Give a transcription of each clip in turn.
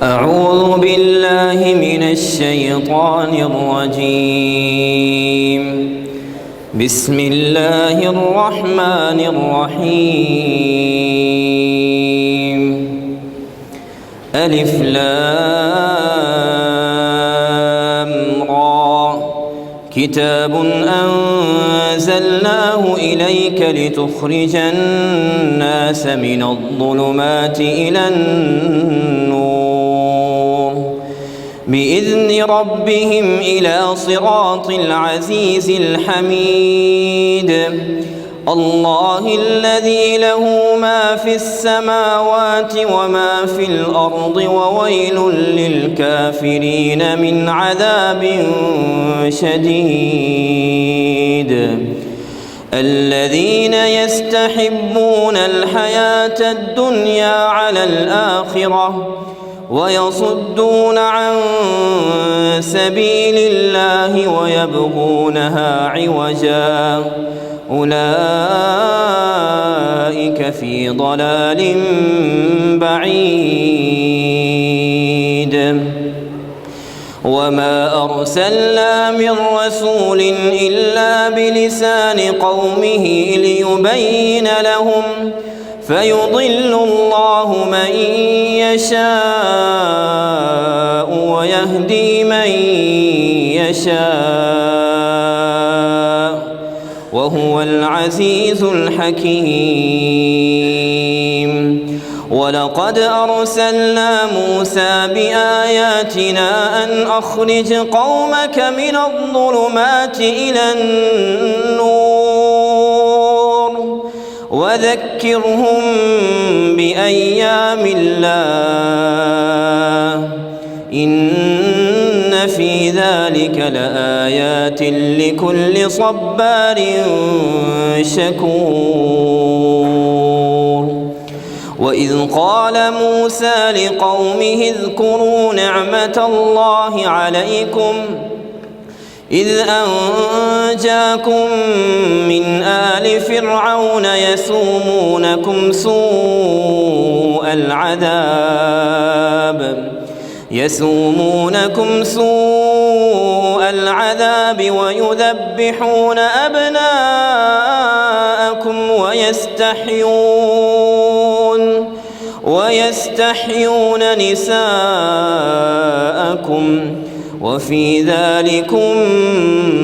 أعوذ بالله من الشيطان الرجيم. بسم الله الرحمن الرحيم. ألف لام را. كتاب أنزلناه إليك لتخرج الناس من الظلمات إلى النور بإذن ربهم إلى صراط العزيز الحميد. الله الذي له ما في السماوات وما في الأرض وويل للكافرين من عذاب شديد. الذين يستحبون الحياة الدنيا على الآخرة ويصدون عن سبيل الله ويبغونها عوجا أولئك في ضلال بعيد. وما أرسلنا من رسول إلا بلسان قومه ليبين لهم فيضل الله من يشاء ويهدي من يشاء وهو العزيز الحكيم. ولقد أرسلنا موسى بآياتنا أن أخرج قومك من الظلمات إلى النور وذكرهم بأيام الله إن في ذلك لآيات لكل صبار شكور. وإذ قال موسى لقومه اذكروا نعمة الله عليكم إذ أنجاكم من آل فرعون يسومونكم سوء العذاب ويذبحون أبناءكم ويستحيون نساءكم وفي ذلكم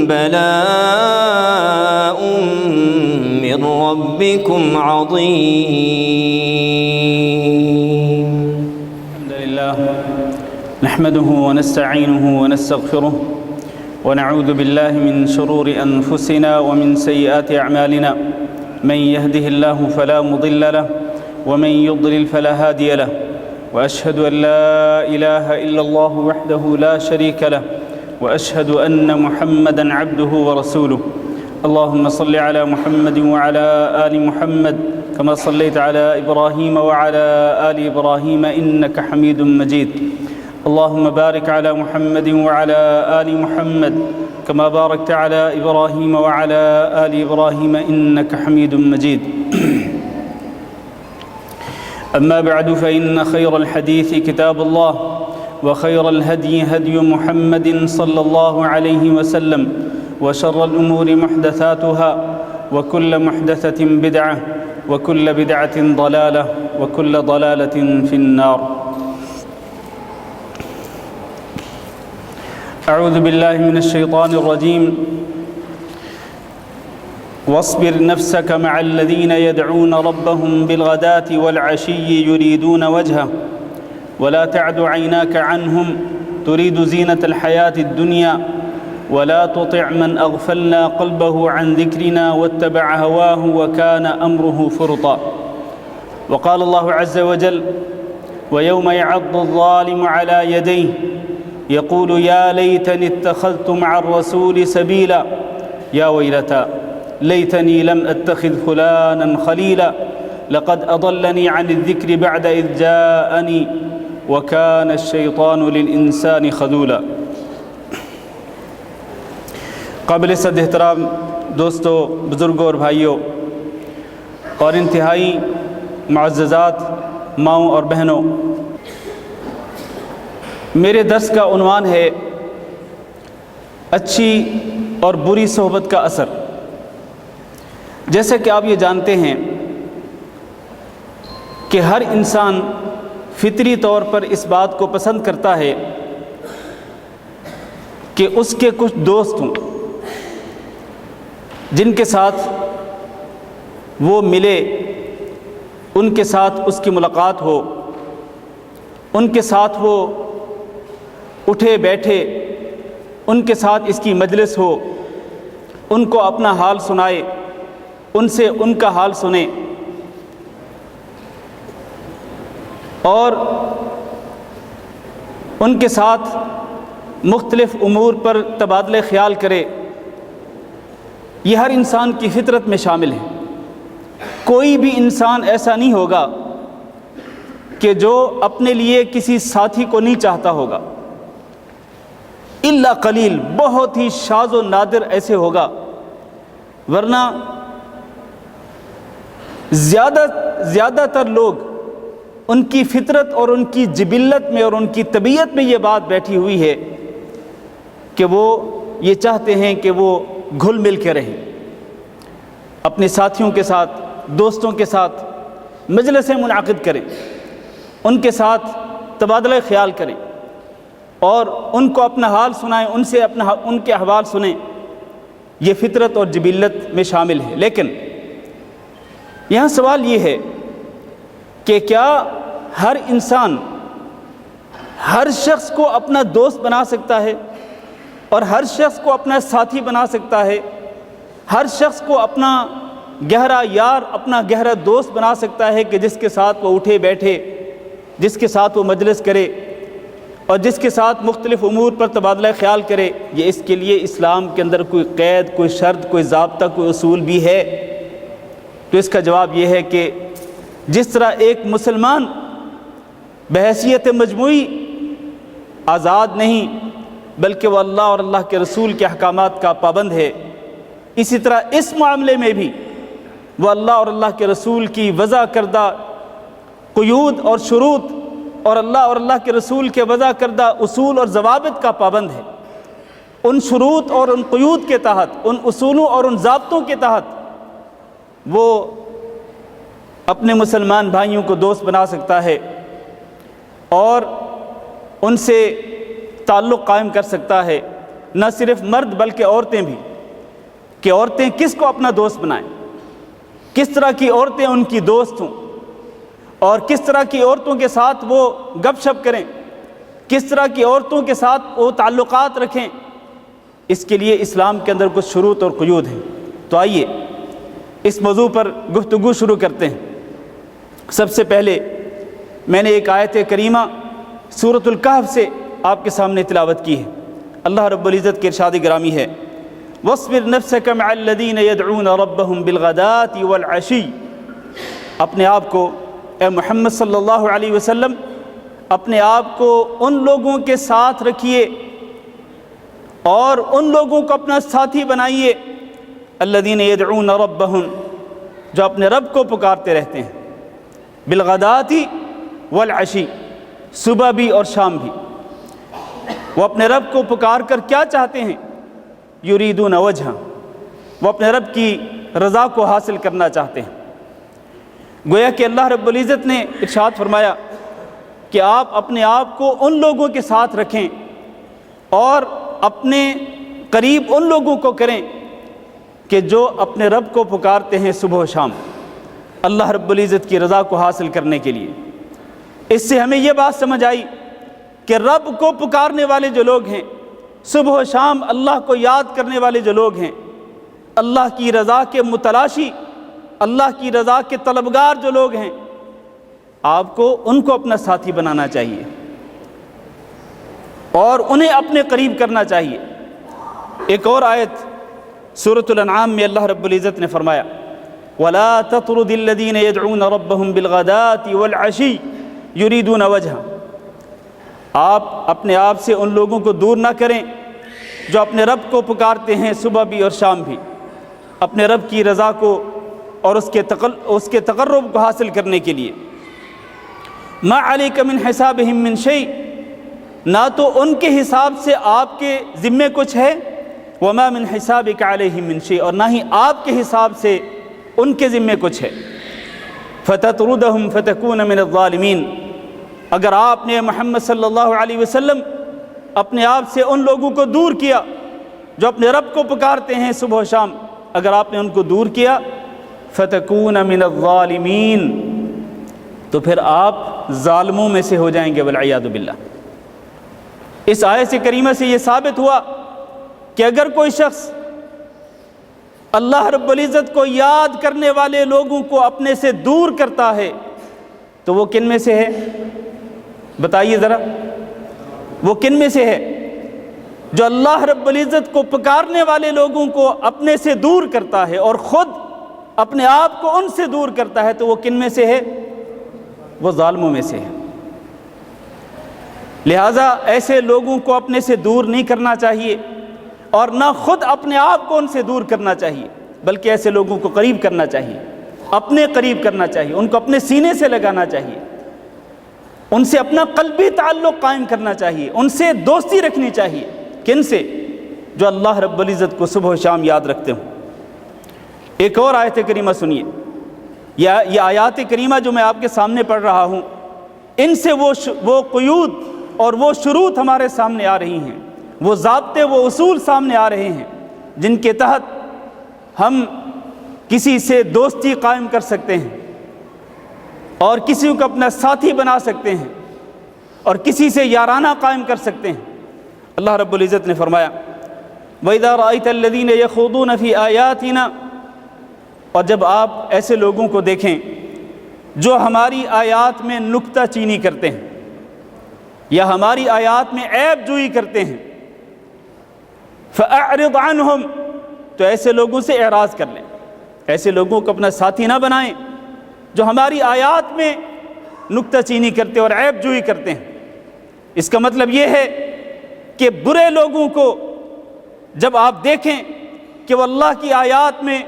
بلاء من ربكم عظيم. الحمد لله نحمده ونستعينه ونستغفره ونعوذ بالله من شرور أنفسنا ومن سيئات أعمالنا. من يهده الله فلا مضل له ومن يضلل فلا هادي له. وأشهد أن لا إله إلا الله وحده لا شريك له وأشهد أن محمدًا عبده ورسوله. اللهم صل على محمد وعلى آل محمد كما صليت على إبراهيم وعلى آل إبراهيم إنك حميد مجيد. اللهم بارك على محمد وعلى آل محمد كما باركت على إبراهيم وعلى آل إبراهيم إنك حميد مجيد. أما بعد فإن خير الحديث كتاب الله وخير الهدي هدي محمد صلى الله عليه وسلم وشر الأمور محدثاتها وكل محدثة بدعة وكل بدعة ضلالة وكل ضلالة في النار. أعوذ بالله من الشيطان الرجيم. واصبر نفسك مع الذين يدعون ربهم بالغداة والعشي يريدون وجهه ولا تعد عيناك عنهم تريد زينة الحياة الدنيا ولا تطع من أغفلنا قلبه عن ذكرنا واتبع هواه وكان أمره فرطا. وقال الله عز وجل ويوم يعض الظالم على يديه يقول يا ليتني اتخذت مع الرسول سبيلا يا ويلتى ليتني لم أتخذ فلانا خليلا لقد أضلني عن الذكر بعد إذ جاءني وكان الشيطان للإنسان خذولا. قابل صد احترام دوستو، بزرگوں اور بھائیوں اور انتہائی معززات ماؤں اور بہنوں، میرے درس کا عنوان ہے اچھی اور بری صحبت کا اثر۔ جیسا کہ آپ یہ جانتے ہیں کہ ہر انسان فطری طور پر اس بات کو پسند کرتا ہے کہ اس کے کچھ دوست ہوں جن کے ساتھ وہ ملے، ان کے ساتھ اس کی ملاقات ہو، ان کے ساتھ وہ اٹھے بیٹھے، ان کے ساتھ اس کی مجلس ہو، ان کو اپنا حال سنائے، ان سے ان کا حال سنے، اور ان کے ساتھ مختلف امور پر تبادلہ خیال کرے۔ یہ ہر انسان کی فطرت میں شامل ہے۔ کوئی بھی انسان ایسا نہیں ہوگا کہ جو اپنے لیے کسی ساتھی کو نہیں چاہتا ہوگا، الا قلیل، بہت ہی شاذ و نادر ایسے ہوگا، ورنہ زیادہ تر لوگ ان کی فطرت اور ان کی جبلت میں اور ان کی طبیعت میں یہ بات بیٹھی ہوئی ہے کہ وہ یہ چاہتے ہیں کہ وہ گھل مل کے رہیں، اپنے ساتھیوں کے ساتھ، دوستوں کے ساتھ مجلسیں منعقد کریں، ان کے ساتھ تبادلہ خیال کریں اور ان کو اپنا حال سنائیں، ان سے ان کے احوال سنیں۔ یہ فطرت اور جبلت میں شامل ہے۔ لیکن یہاں سوال یہ ہے کہ کیا ہر انسان ہر شخص کو اپنا دوست بنا سکتا ہے اور ہر شخص کو اپنا ساتھی بنا سکتا ہے؟ ہر شخص کو اپنا گہرا یار، اپنا گہرا دوست بنا سکتا ہے کہ جس کے ساتھ وہ اٹھے بیٹھے، جس کے ساتھ وہ مجلس کرے اور جس کے ساتھ مختلف امور پر تبادلہ خیال کرے؟ یہ اس کے لیے اسلام کے اندر کوئی قید، کوئی شرط، کوئی ضابطہ، کوئی اصول بھی ہے؟ تو اس کا جواب یہ ہے کہ جس طرح ایک مسلمان بحیثیت مجموعی آزاد نہیں بلکہ وہ اللہ اور اللہ کے رسول کے احکامات کا پابند ہے، اسی طرح اس معاملے میں بھی وہ اللہ اور اللہ کے رسول کی وضع کردہ قیود اور شروط اور اللہ اور اللہ کے رسول کے وضع کردہ اصول اور ضوابط کا پابند ہے۔ ان شروط اور ان قیود کے تحت، ان اصولوں اور ان ضابطوں کے تحت وہ اپنے مسلمان بھائیوں کو دوست بنا سکتا ہے اور ان سے تعلق قائم کر سکتا ہے۔ نہ صرف مرد بلکہ عورتیں بھی، کہ عورتیں کس کو اپنا دوست بنائیں، کس طرح کی عورتیں ان کی دوست ہوں اور کس طرح کی عورتوں کے ساتھ وہ گپ شپ کریں، کس طرح کی عورتوں کے ساتھ وہ تعلقات رکھیں۔ اس کے لیے اسلام کے اندر کچھ شروط اور قیود ہیں۔ تو آئیے اس موضوع پر گفتگو شروع کرتے ہیں۔ سب سے پہلے میں نے ایک آیت کریمہ سورۃ الکہف سے آپ کے سامنے تلاوت کی ہے۔ اللہ رب العزت کے ارشاد گرامی ہے، وَاصْبِرْ نَفْسَكَ مَعَ الَّذِينَ يَدْعُونَ رَبَّهُمْ بِالْغَدَاةِ وَالْعَشِيِّ۔ اپنے آپ کو، اے محمد صلی اللہ علیہ وسلم، اپنے آپ کو ان لوگوں کے ساتھ رکھیے اور ان لوگوں کو اپنا ساتھی بنائیے، الذین یدعون ربہم، جو اپنے رب کو پکارتے رہتے ہیں، بالغداۃ والعشی، صبح بھی اور شام بھی۔ وہ اپنے رب کو پکار کر کیا چاہتے ہیں؟ یریدون وجہہ، وہ اپنے رب کی رضا کو حاصل کرنا چاہتے ہیں۔ گویا کہ اللہ رب العزت نے ارشاد فرمایا کہ آپ اپنے آپ کو ان لوگوں کے ساتھ رکھیں اور اپنے قریب ان لوگوں کو کریں کہ جو اپنے رب کو پکارتے ہیں صبح و شام، اللہ رب العزت کی رضا کو حاصل کرنے کے لیے۔ اس سے ہمیں یہ بات سمجھ آئی کہ رب کو پکارنے والے جو لوگ ہیں، صبح و شام اللہ کو یاد کرنے والے جو لوگ ہیں، اللہ کی رضا کے متلاشی، اللہ کی رضا کے طلبگار جو لوگ ہیں، آپ کو ان کو اپنا ساتھی بنانا چاہیے اور انہیں اپنے قریب کرنا چاہیے۔ ایک اور آیت سورۃ الانعام میں اللہ رب العزت نے فرمایا، وَلَا تَطْرُدِ الَّذِينَ يَدْعُونَ رَبَّهُمْ بِالْغَدَاةِ وَالْعَشِيِّ يُرِيدُونَ وَجْهَهُ۔ آپ اپنے آپ سے ان لوگوں کو دور نہ کریں جو اپنے رب کو پکارتے ہیں صبح بھی اور شام بھی، اپنے رب کی رضا کو اور اس کے تقرب کو حاصل کرنے کے لیے۔ مَا عَلَيْكَ مِنْ حِسَابِهِمْ مِنْ شَيْءٍ، نہ تو ان کے حساب سے آپ کے ذمے کچھ ہے، وما من حسابک علیہم من شیء، اور نہ ہی آپ کے حساب سے ان کے ذمے کچھ ہے۔ فتطردہم فتکون من الظالمین، اگر آپ نے محمد صلی اللہ علیہ وسلم اپنے آپ سے ان لوگوں کو دور کیا جو اپنے رب کو پکارتے ہیں صبح و شام، اگر آپ نے ان کو دور کیا، فتکون من الظالمین، تو پھر آپ ظالموں میں سے ہو جائیں گے والعیاذ باللہ۔ اس آیت کریمہ سے یہ ثابت ہوا کہ اگر کوئی شخص اللہ رب العزت کو یاد کرنے والے لوگوں کو اپنے سے دور کرتا ہے تو وہ کن میں سے ہے؟ بتائیے ذرا، وہ کن میں سے ہے؟ جو اللہ رب العزت کو پکارنے والے لوگوں کو اپنے سے دور کرتا ہے اور خود اپنے آپ کو ان سے دور کرتا ہے تو وہ کن میں سے ہے؟ وہ ظالموں میں سے ہے۔ لہٰذا ایسے لوگوں کو اپنے سے دور نہیں کرنا چاہیے، اور نہ خود اپنے آپ کو ان سے دور کرنا چاہیے، بلکہ ایسے لوگوں کو قریب کرنا چاہیے، اپنے قریب کرنا چاہیے، ان کو اپنے سینے سے لگانا چاہیے، ان سے اپنا قلبی تعلق قائم کرنا چاہیے، ان سے دوستی رکھنی چاہیے۔ کن سے؟ جو اللہ رب العزت کو صبح و شام یاد رکھتے ہوں۔ ایک اور آیت کریمہ سنیے، یہ آیات کریمہ جو میں آپ کے سامنے پڑھ رہا ہوں، ان سے وہ قیود اور وہ شروط ہمارے سامنے آ رہی ہیں، وہ ضابطے، وہ اصول سامنے آ رہے ہیں جن کے تحت ہم کسی سے دوستی قائم کر سکتے ہیں، اور کسی کو اپنا ساتھی بنا سکتے ہیں، اور کسی سے یارانہ قائم کر سکتے ہیں۔ اللہ رب العزت نے فرمایا وَإِذَا رَأَيْتَ الَّذِينَ يَخُوضُونَ فِي آيَاتِنَا، اور جب آپ ایسے لوگوں کو دیکھیں جو ہماری آیات میں نکتہ چینی کرتے ہیں یا ہماری آیات میں عیب جوئی کرتے ہیں، فَأَعْرِضْ عَنْهُمْ، تو ایسے لوگوں سے اعراض کر لیں، ایسے لوگوں کو اپنا ساتھی نہ بنائیں جو ہماری آیات میں نکتہ چینی کرتے اور عیب جوئی کرتے ہیں۔ اس کا مطلب یہ ہے کہ برے لوگوں کو جب آپ دیکھیں کہ وہ اللہ کی آیات میں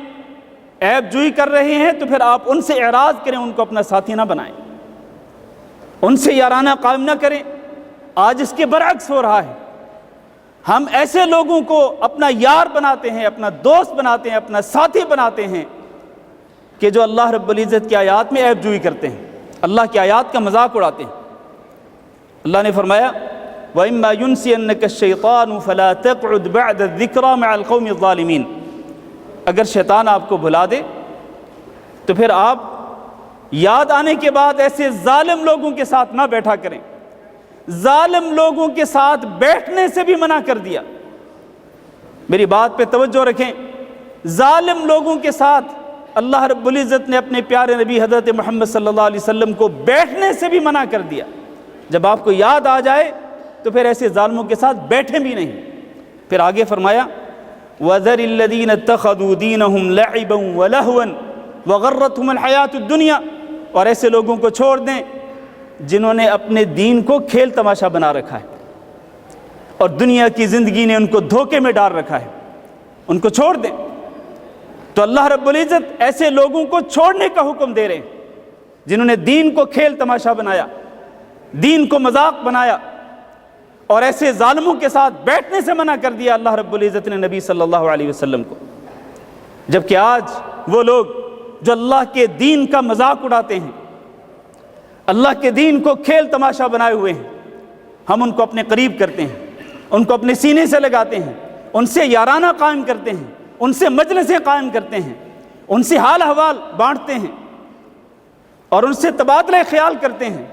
عیب جوئی کر رہے ہیں تو پھر آپ ان سے اعراض کریں، ان کو اپنا ساتھی نہ بنائیں، ان سے یارانہ قائم نہ کریں۔ آج اس کے برعکس ہو رہا ہے، ہم ایسے لوگوں کو اپنا یار بناتے ہیں، اپنا دوست بناتے ہیں، اپنا ساتھی بناتے ہیں کہ جو اللہ رب العزت کی آیات میں عیب جوئی کرتے ہیں، اللہ کی آیات کا مذاق اڑاتے ہیں۔ اللہ نے فرمایا وَإِمَّا يُنْسِيَنَّكَ الشَّيْطَانُ فَلَا تَقْعُدْ بَعْدَ الذِّكْرَى مَعَ الْقَوْمِ الظَّالِمِينَ، اگر شیطان آپ کو بھلا دے تو پھر آپ یاد آنے کے بعد ایسے ظالم لوگوں کے ساتھ نہ بیٹھا کریں۔ ظالم لوگوں کے ساتھ بیٹھنے سے بھی منع کر دیا۔ میری بات پہ توجہ رکھیں، ظالم لوگوں کے ساتھ اللہ رب العزت نے اپنے پیارے نبی حضرت محمد صلی اللہ علیہ وسلم کو بیٹھنے سے بھی منع کر دیا۔ جب آپ کو یاد آ جائے تو پھر ایسے ظالموں کے ساتھ بیٹھیں بھی نہیں۔ پھر آگے فرمایا وَذَرِ الَّذِينَ اتَّخَذُوا دِينَهُمْ لَعِبًا وَلَهْوًا وَغَرَّتْهُمُ الْحَيَاةُ الدُّنْيَا، اور ایسے لوگوں کو چھوڑ دیں جنہوں نے اپنے دین کو کھیل تماشا بنا رکھا ہے اور دنیا کی زندگی نے ان کو دھوکے میں ڈال رکھا ہے، ان کو چھوڑ دیں۔ تو اللہ رب العزت ایسے لوگوں کو چھوڑنے کا حکم دے رہے ہیں جنہوں نے دین کو کھیل تماشا بنایا، دین کو مذاق بنایا، اور ایسے ظالموں کے ساتھ بیٹھنے سے منع کر دیا اللہ رب العزت نے نبی صلی اللہ علیہ وسلم کو۔ جبکہ آج وہ لوگ جو اللہ کے دین کا مذاق اڑاتے ہیں، اللہ کے دین کو کھیل تماشا بنائے ہوئے ہیں، ہم ان کو اپنے قریب کرتے ہیں، ان کو اپنے سینے سے لگاتے ہیں، ان سے یارانہ قائم کرتے ہیں، ان سے مجلسیں قائم کرتے ہیں، ان سے حال احوال بانٹتے ہیں اور ان سے تبادلہ خیال کرتے ہیں،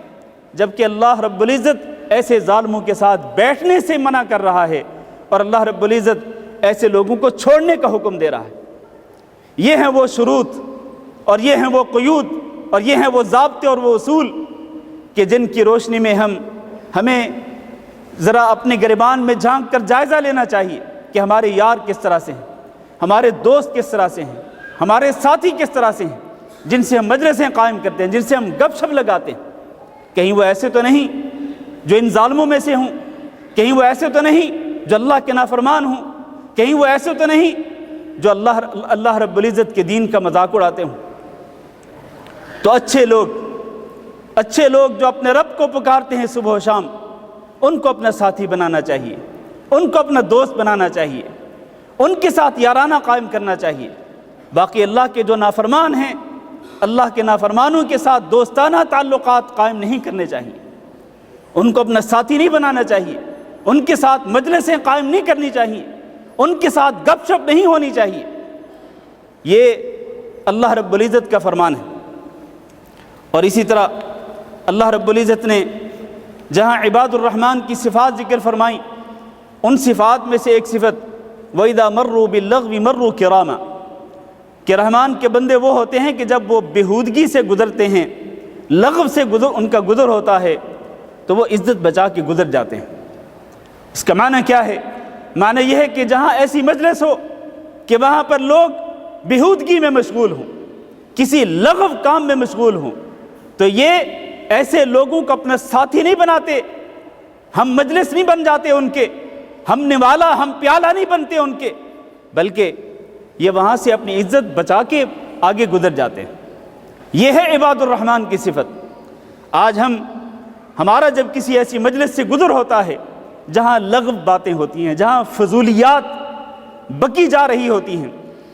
جبکہ اللہ رب العزت ایسے ظالموں کے ساتھ بیٹھنے سے منع کر رہا ہے اور اللہ رب العزت ایسے لوگوں کو چھوڑنے کا حکم دے رہا ہے۔ یہ ہیں وہ شروط اور یہ ہیں وہ قیود اور یہ ہیں وہ ضابطے اور وہ اصول کہ جن کی روشنی میں ہمیں ذرا اپنے گریبان میں جھانک کر جائزہ لینا چاہیے کہ ہمارے یار کس طرح سے ہیں، ہمارے دوست کس طرح سے ہیں، ہمارے ساتھی کس طرح سے ہیں، جن سے ہم مجلسیں قائم کرتے ہیں، جن سے ہم گپ شپ لگاتے ہیں۔ کہیں وہ ایسے تو نہیں جو ان ظالموں میں سے ہوں، کہیں وہ ایسے تو نہیں جو اللہ کے نافرمان ہوں، کہیں وہ ایسے تو نہیں جو اللہ رب العزت کے دین کا مذاق اڑاتے ہوں۔ تو اچھے لوگ جو اپنے رب کو پکارتے ہیں صبح و شام، ان کو اپنا ساتھی بنانا چاہیے، ان کو اپنا دوست بنانا چاہیے، ان کے ساتھ یارانہ قائم کرنا چاہیے۔ باقی اللہ کے جو نافرمان ہیں، اللہ کے نافرمانوں کے ساتھ دوستانہ تعلقات قائم نہیں کرنے چاہیے، ان کو اپنا ساتھی نہیں بنانا چاہیے، ان کے ساتھ مجلسیں قائم نہیں کرنی چاہیے، ان کے ساتھ گپ شپ نہیں ہونی چاہیے۔ یہ اللہ رب العزت کا فرمان ہے۔ اور اسی طرح اللہ رب العزت نے جہاں عباد الرحمن کی صفات ذکر فرمائیں، ان صفات میں سے ایک صفت وَإِذَا مَرُّوا بِاللَّغْوِ مَرُّوا كِرَامًا، کہ رحمان کے بندے وہ ہوتے ہیں کہ جب وہ بےہودگی سے گزرتے ہیں، لغو سے ان کا گزر ہوتا ہے تو وہ عزت بچا کے گزر جاتے ہیں۔ اس کا معنی کیا ہے؟ معنی یہ ہے کہ جہاں ایسی مجلس ہو کہ وہاں پر لوگ بےہودگی میں مشغول ہوں، کسی لغو کام میں مشغول ہوں، تو یہ ایسے لوگوں کو اپنا ساتھی نہیں بناتے، ہم مجلس نہیں بن جاتے ان کے، ہم نوالا ہم پیالہ نہیں بنتے ان کے، بلکہ یہ وہاں سے اپنی عزت بچا کے آگے گزر جاتے ہیں۔ یہ ہے عباد الرحمن کی صفت۔ آج ہمارا جب کسی ایسی مجلس سے گزر ہوتا ہے جہاں لغو باتیں ہوتی ہیں، جہاں فضولیات بکی جا رہی ہوتی ہیں،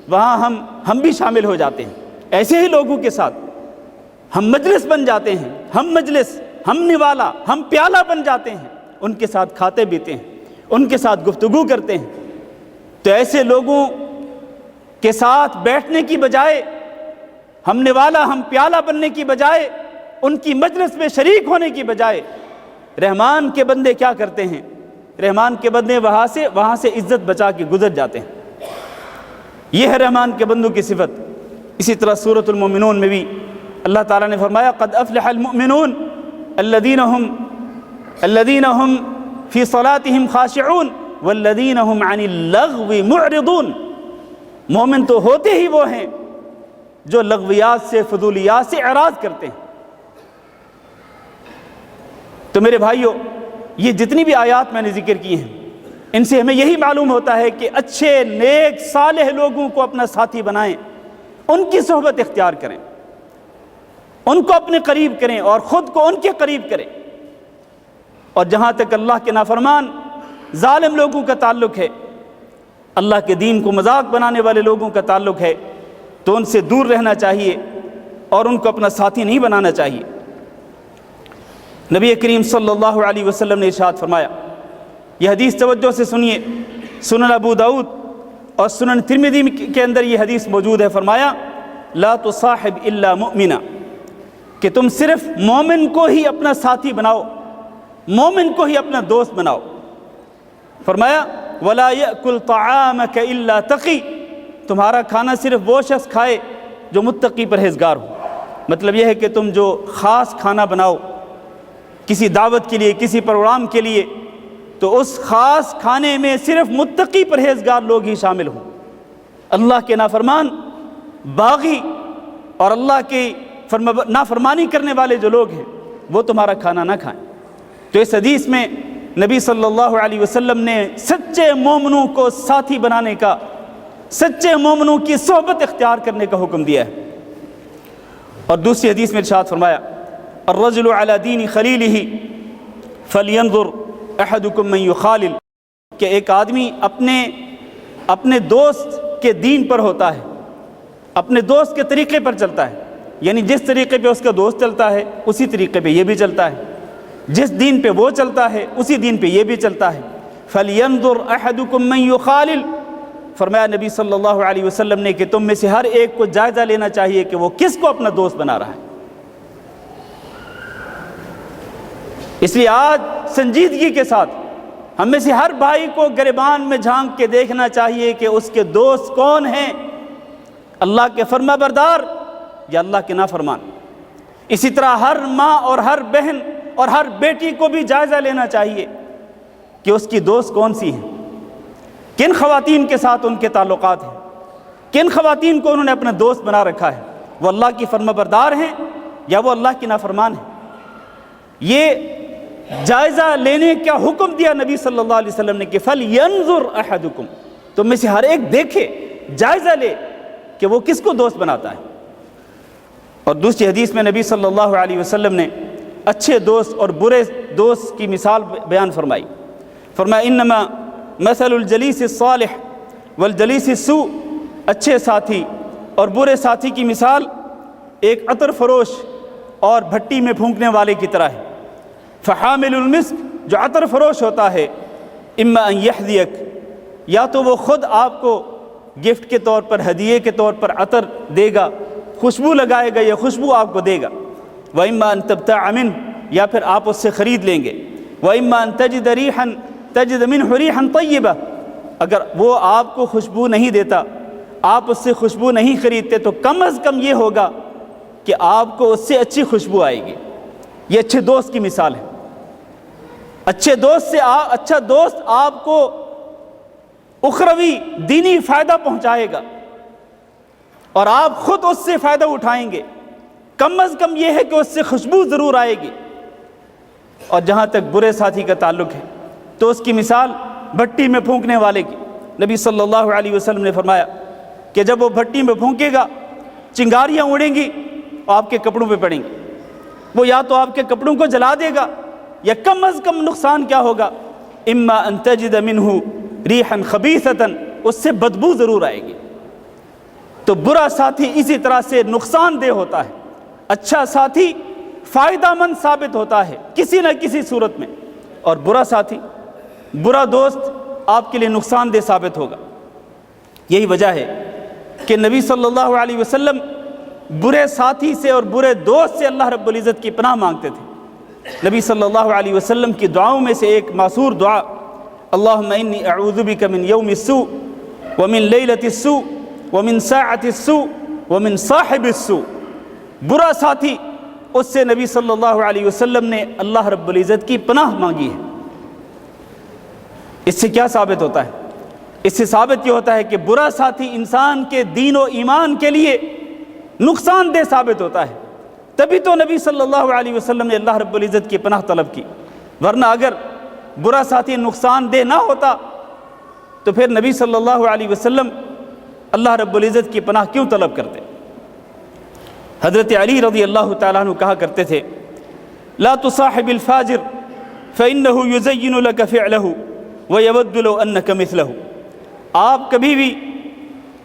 وہاں ہم بھی شامل ہو جاتے ہیں۔ ایسے ہی لوگوں کے ساتھ ہم مجلس بن جاتے ہیں، ہم نوالا ہم پیالہ بن جاتے ہیں، ان کے ساتھ کھاتے پیتے ہیں، ان کے ساتھ گفتگو کرتے ہیں۔ تو ایسے لوگوں کے ساتھ بیٹھنے کی بجائے، ہم نوالا ہم پیالہ بننے کی بجائے، ان کی مجلس میں شریک ہونے کی بجائے، رحمان کے بندے کیا کرتے ہیں؟ رحمان کے بندے وہاں سے عزت بچا کے گزر جاتے ہیں۔ یہ ہے رحمان کے بندوں کی صفت۔ اسی طرح سورۃ المؤمنون میں بھی اللہ تعالیٰ نے فرمایا قد افلح المؤمنون الذین هم فی صلاتهم خاشعون والذین هم عن اللغو معرضون۔ مومن تو ہوتے ہی وہ ہیں جو لغویات سے، فضولیات سے اعراض کرتے ہیں۔ تو میرے بھائیو، یہ جتنی بھی آیات میں نے ذکر کی ہیں، ان سے ہمیں یہی معلوم ہوتا ہے کہ اچھے نیک صالح لوگوں کو اپنا ساتھی بنائیں، ان کی صحبت اختیار کریں، ان کو اپنے قریب کریں اور خود کو ان کے قریب کریں۔ اور جہاں تک اللہ کے نافرمان ظالم لوگوں کا تعلق ہے، اللہ کے دین کو مذاق بنانے والے لوگوں کا تعلق ہے، تو ان سے دور رہنا چاہیے اور ان کو اپنا ساتھی نہیں بنانا چاہیے۔ نبی کریم صلی اللہ علیہ وسلم نے ارشاد فرمایا، یہ حدیث توجہ سے سنیے، سنن ابو داؤد اور سنن ترمذی کے اندر یہ حدیث موجود ہے۔ فرمایا لا تصاحب الا مؤمنا، کہ تم صرف مومن کو ہی اپنا ساتھی بناؤ، مومن کو ہی اپنا دوست بناؤ۔ فرمایا ولا یأکل طعامک الا تقی، تمہارا کھانا صرف وہ شخص کھائے جو متقی پرہیزگار ہو۔ مطلب یہ ہے کہ تم جو خاص کھانا بناؤ کسی دعوت کے لیے، کسی پروگرام کے لیے، تو اس خاص کھانے میں صرف متقی پرہیزگار لوگ ہی شامل ہوں۔ اللہ کے نافرمان، باغی اور اللہ کی نافرمانی کرنے والے جو لوگ ہیں وہ تمہارا کھانا نہ کھائیں۔ تو اس حدیث میں نبی صلی اللہ علیہ وسلم نے سچے مومنوں کو ساتھی بنانے کا، سچے مومنوں کی صحبت اختیار کرنے کا حکم دیا ہے۔ اور دوسری حدیث میں ارشاد فرمایا الرجل علی دین خلیلہ فلینظر احدکم من یخالل، کہ ایک آدمی اپنے دوست کے دین پر ہوتا ہے، اپنے دوست کے طریقے پر چلتا ہے، یعنی جس طریقے پہ اس کا دوست چلتا ہے اسی طریقے پہ یہ بھی چلتا ہے، جس دین پہ وہ چلتا ہے اسی دین پہ یہ بھی چلتا ہے۔ فلینظر احدکم من یخالل، فرمایا نبی صلی اللہ علیہ وسلم نے کہ تم میں سے ہر ایک کو جائزہ لینا چاہیے کہ وہ کس کو اپنا دوست بنا رہا ہے۔ اس لیے آج سنجیدگی کے ساتھ ہم میں سے ہر بھائی کو گریبان میں جھانک کے دیکھنا چاہیے کہ اس کے دوست کون ہیں، اللہ کے فرما بردار یا اللہ کے نافرمان۔ اسی طرح ہر ماں اور ہر بہن اور ہر بیٹی کو بھی جائزہ لینا چاہیے کہ اس کی دوست کون سی ہیں، کن خواتین کے ساتھ ان کے تعلقات ہیں، کن خواتین کو انہوں نے اپنا دوست بنا رکھا ہے، وہ اللہ کی فرما بردار ہیں یا وہ اللہ کی نافرمان ہیں۔ یہ جائزہ لینے کا حکم دیا نبی صلی اللہ علیہ وسلم نے کہ فَلْيَنْظُرْ أَحَدُكُمْ، تم میں سے ہر ایک دیکھے، جائزہ لے کہ وہ کس کو دوست بناتا ہے۔ اور دوسری حدیث میں نبی صلی اللہ علیہ وسلم نے اچھے دوست اور برے دوست کی مثال بیان فرمائی. فرمایا انما مثل الجلیس الصالح والجلیس السوء، اچھے ساتھی اور برے ساتھی کی مثال ایک عطر فروش اور بھٹی میں پھونکنے والے کی طرح ہے. فحامل المسک، جو عطر فروش ہوتا ہے، اما ان یحذیک، یا تو وہ خود آپ کو گفٹ کے طور پر، ہدیے کے طور پر عطر دے گا، خوشبو لگائے گا، یا خوشبو آپ کو دے گا. وَإِمَّا أَن تَبْتَاعَ مِنْهُ، یا پھر آپ اس سے خرید لیں گے. وَإِمَّا أَن تَجِدَ مِنْهُ رِيحًا طَيِّبَةً، اگر وہ آپ کو خوشبو نہیں دیتا، آپ اس سے خوشبو نہیں خریدتے، تو کم از کم یہ ہوگا کہ آپ کو اس سے اچھی خوشبو آئے گی. یہ اچھے دوست کی مثال ہے. اچھے دوست سے اچھا دوست آپ کو اخروی دینی فائدہ پہنچائے گا اور آپ خود اس سے فائدہ اٹھائیں گے. کم از کم یہ ہے کہ اس سے خوشبو ضرور آئے گی. اور جہاں تک برے ساتھی کا تعلق ہے تو اس کی مثال بھٹی میں پھونکنے والے کی. نبی صلی اللہ علیہ وسلم نے فرمایا کہ جب وہ بھٹی میں پھونکے گا، چنگاریاں اڑیں گی اور آپ کے کپڑوں پہ پڑیں گی. وہ یا تو آپ کے کپڑوں کو جلا دے گا، یا کم از کم نقصان کیا ہوگا، اما ان تجد منہ ریحا خبیثۃ، اس سے بدبو ضرور آئے گی. تو برا ساتھی اسی طرح سے نقصان دہ ہوتا ہے. اچھا ساتھی فائدہ مند ثابت ہوتا ہے کسی نہ کسی صورت میں، اور برا ساتھی، برا دوست آپ کے لیے نقصان دہ ثابت ہوگا. یہی وجہ ہے کہ نبی صلی اللہ علیہ وسلم برے ساتھی سے اور برے دوست سے اللہ رب العزت کی پناہ مانگتے تھے. نبی صلی اللہ علیہ وسلم کی دعاؤں میں سے ایک معصور دعا، اللہم انی اعوذ بک من یوم السوء ومن لیلۃ السوء ومن ساعۃ السوء ومن صاحب السوء. برا ساتھی، اس سے نبی صلی اللہ علیہ وسلم نے اللہ رب العزت کی پناہ مانگی ہے. اس سے کیا ثابت ہوتا ہے؟ اس سے ثابت یہ ہوتا ہے کہ برا ساتھی انسان کے دین و ایمان کے لیے نقصان دہ ثابت ہوتا ہے. تبھی تو نبی صلی اللہ علیہ وسلم نے اللہ رب العزت کی پناہ طلب کی. ورنہ اگر برا ساتھی نقصان دہ نہ ہوتا تو پھر نبی صلی اللہ علیہ وسلم اللہ رب العزت کی پناہ کیوں طلب کرتے؟ حضرت علی رضی اللہ تعالیٰ عنہ کہا کرتے تھے، لا تصاحب الفاجر فإنه يزين لك فعله ويود لو أنك مثله. آپ کبھی بھی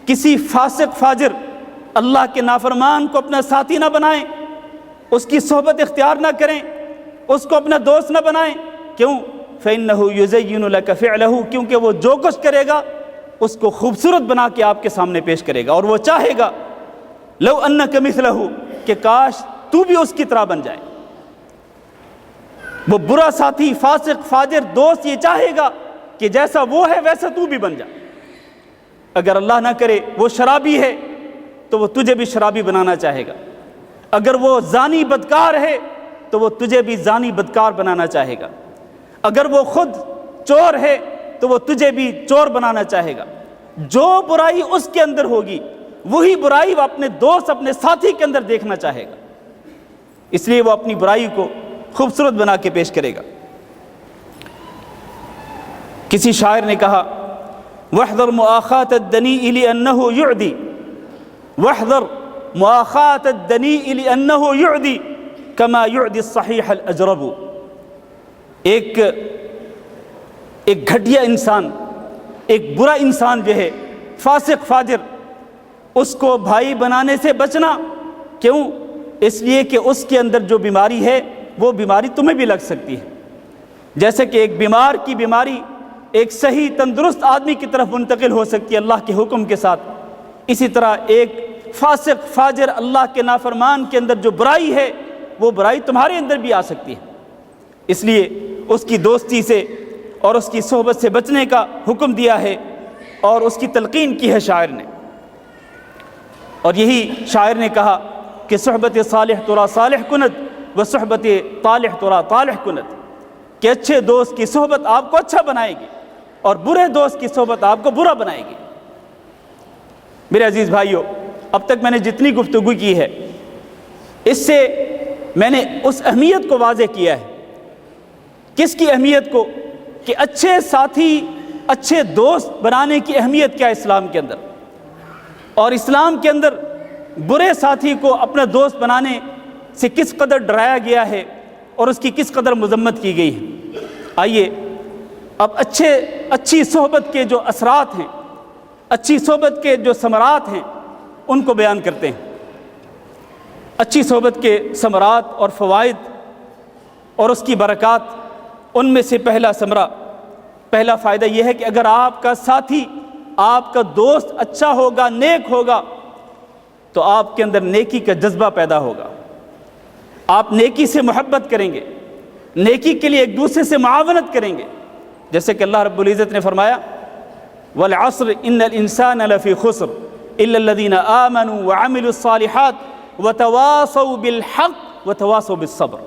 کسی فاسق فاجر اللہ کے نافرمان کو اپنا ساتھی نہ بنائیں، اس کی صحبت اختیار نہ کریں، اس کو اپنا دوست نہ بنائیں. کیوں؟ فإنه يزين لك فعله، کیونکہ وہ جو کچھ کرے گا اس کو خوبصورت بنا کے آپ کے سامنے پیش کرے گا، اور وہ چاہے گا لو انک مثلہ، کہ کاش تو بھی اس کی طرح بن جائے. وہ برا ساتھی، فاسق فاجر دوست یہ چاہے گا کہ جیسا وہ ہے ویسا تو بھی بن جا. اگر اللہ نہ کرے وہ شرابی ہے تو وہ تجھے بھی شرابی بنانا چاہے گا. اگر وہ زانی بدکار ہے تو وہ تجھے بھی زانی بدکار بنانا چاہے گا. اگر وہ خود چور ہے تو وہ تجھے بھی چور بنانا چاہے گا. جو برائی اس کے اندر ہوگی وہی برائی وہ اپنے دوست، اپنے ساتھی کے اندر دیکھنا چاہے گا. اس لیے وہ اپنی برائی کو خوبصورت بنا کے پیش کرے گا. کسی شاعر نے کہا، وَاحْذَرْ مُؤَاخَاةَ الدَّنِيءِ لِأَنَّهُ يُعْدِي، وَاحْذَرْ مُؤَاخَاةَ الدَّنِيءِ لِأَنَّهُ يُعْدِي كَمَا يُعْدِي الصَّحِيحَ الْأَجْرَبُ. ایک گھٹیا انسان، ایک برا انسان جو ہے، فاسق فاجر، اس کو بھائی بنانے سے بچنا. کیوں؟ اس لیے کہ اس کے اندر جو بیماری ہے وہ بیماری تمہیں بھی لگ سکتی ہے. جیسے کہ ایک بیمار کی بیماری ایک صحیح تندرست آدمی کی طرف منتقل ہو سکتی ہے اللہ کے حکم کے ساتھ، اسی طرح ایک فاسق فاجر اللہ کے نافرمان کے اندر جو برائی ہے وہ برائی تمہارے اندر بھی آ سکتی ہے. اس لیے اس کی دوستی سے اور اس کی صحبت سے بچنے کا حکم دیا ہے اور اس کی تلقین کی ہے شاعر نے. اور یہی شاعر نے کہا کہ صحبت صالح ترا صالح کند و صحبت طالح ترا طالح کند، کہ اچھے دوست کی صحبت آپ کو اچھا بنائے گی اور برے دوست کی صحبت آپ کو برا بنائے گی. میرے عزیز بھائیوں، اب تک میں نے جتنی گفتگو کی ہے اس سے میں نے اس اہمیت کو واضح کیا ہے. کس کی اہمیت کو؟ کہ اچھے ساتھی، اچھے دوست بنانے کی اہمیت کیا ہے اسلام کے اندر، اور اسلام کے اندر برے ساتھی کو اپنا دوست بنانے سے کس قدر ڈرایا گیا ہے اور اس کی کس قدر مذمت کی گئی ہے۔ آئیے اب اچھی صحبت کے جو اثرات ہیں، اچھی صحبت کے جو ثمرات ہیں، ان کو بیان کرتے ہیں۔ اچھی صحبت کے ثمرات اور فوائد اور اس کی برکات، ان میں سے پہلا ثمرہ، پہلا فائدہ یہ ہے کہ اگر آپ کا ساتھی، آپ کا دوست اچھا ہوگا، نیک ہوگا، تو آپ کے اندر نیکی کا جذبہ پیدا ہوگا، آپ نیکی سے محبت کریں گے، نیکی کے لیے ایک دوسرے سے معاونت کریں گے۔ جیسے کہ اللہ رب العزت نے فرمایا والعصر ان الانسان لفی خسر الا الذین آمنوا وعملوا الصالحات وتواصوا بالحق وتواصوا بالصبر۔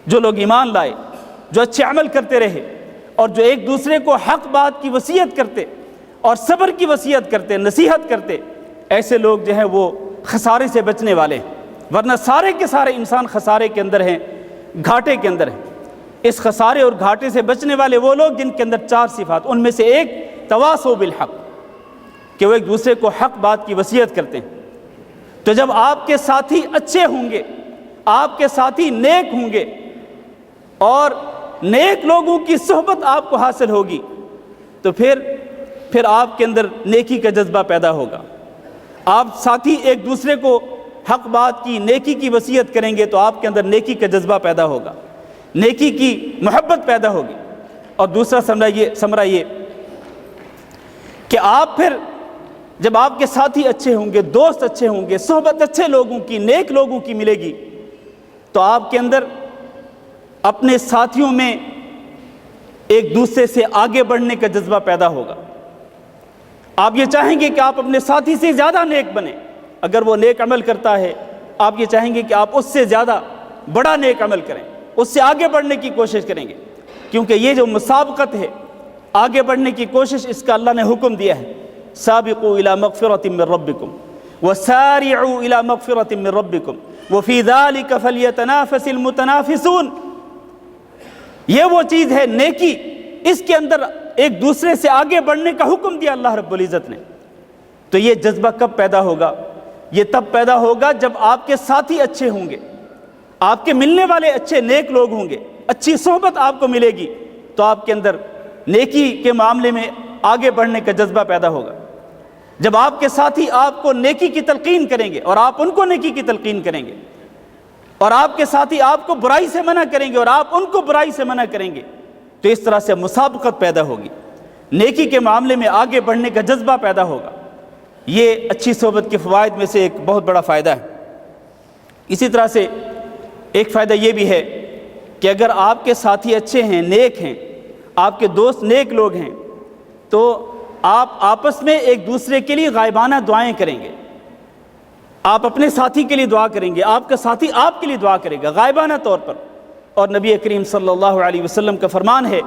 جو لوگ ایمان لائے، جو اچھے عمل کرتے رہے، اور جو ایک دوسرے کو حق بات کی وصیت کرتے اور صبر کی وصیت کرتے، نصیحت کرتے، ایسے لوگ جو ہیں وہ خسارے سے بچنے والے ہیں۔ ورنہ سارے کے سارے انسان خسارے کے اندر ہیں، گھاٹے کے اندر ہیں۔ اس خسارے اور گھاٹے سے بچنے والے وہ لوگ جن کے اندر 4 صفات، ان میں سے ایک تواصوا بالحق، کہ وہ ایک دوسرے کو حق بات کی وصیت کرتے ہیں۔ تو جب آپ کے ساتھی اچھے ہوں گے، آپ کے ساتھی نیک ہوں گے، اور نیک لوگوں کی صحبت آپ کو حاصل ہوگی، تو پھر آپ کے اندر نیکی کا جذبہ پیدا ہوگا۔ آپ ساتھی ایک دوسرے کو حق بات کی، نیکی کی وصیت کریں گے، تو آپ کے اندر نیکی کا جذبہ پیدا ہوگا، نیکی کی محبت پیدا ہوگی۔ اور دوسرا ثمرہ یہ کہ آپ پھر جب آپ کے ساتھی اچھے ہوں گے، دوست اچھے ہوں گے، صحبت اچھے لوگوں کی، نیک لوگوں کی ملے گی، تو آپ کے اندر اپنے ساتھیوں میں ایک دوسرے سے آگے بڑھنے کا جذبہ پیدا ہوگا۔ آپ یہ چاہیں گے کہ آپ اپنے ساتھی سے زیادہ نیک بنیں۔ اگر وہ نیک عمل کرتا ہے، آپ یہ چاہیں گے کہ آپ اس سے زیادہ بڑا نیک عمل کریں، اس سے آگے بڑھنے کی کوشش کریں گے، کیونکہ یہ جو مسابقت ہے، آگے بڑھنے کی کوشش، اس کا اللہ نے حکم دیا ہے سابقوا الی مغفرۃ من ربکم وسارعوا الی مغفرۃ من ربکم وفی ذلک فلیتنافس المتنافسون۔ یہ وہ چیز ہے نیکی، اس کے اندر ایک دوسرے سے آگے بڑھنے کا حکم دیا اللہ رب العزت نے۔ تو یہ جذبہ کب پیدا ہوگا؟ یہ تب پیدا ہوگا جب آپ کے ساتھی اچھے ہوں گے، آپ کے ملنے والے اچھے نیک لوگ ہوں گے، اچھی صحبت آپ کو ملے گی، تو آپ کے اندر نیکی کے معاملے میں آگے بڑھنے کا جذبہ پیدا ہوگا۔ جب آپ کے ساتھی آپ کو نیکی کی تلقین کریں گے اور آپ ان کو نیکی کی تلقین کریں گے، اور آپ کے ساتھی آپ کو برائی سے منع کریں گے اور آپ ان کو برائی سے منع کریں گے، تو اس طرح سے مسابقت پیدا ہوگی، نیکی کے معاملے میں آگے بڑھنے کا جذبہ پیدا ہوگا۔ یہ اچھی صحبت کے فوائد میں سے ایک بہت بڑا فائدہ ہے۔ اسی طرح سے ایک فائدہ یہ بھی ہے کہ اگر آپ کے ساتھی اچھے ہیں، نیک ہیں، آپ کے دوست نیک لوگ ہیں، تو آپ آپس میں ایک دوسرے کے لیے غائبانہ دعائیں کریں گے۔ آپ اپنے ساتھی کے لیے دعا کریں گے، آپ کا ساتھی آپ کے لیے دعا کرے گا غائبانہ طور پر۔ اور نبی کریم صلی اللہ علیہ وسلم کا فرمان ہے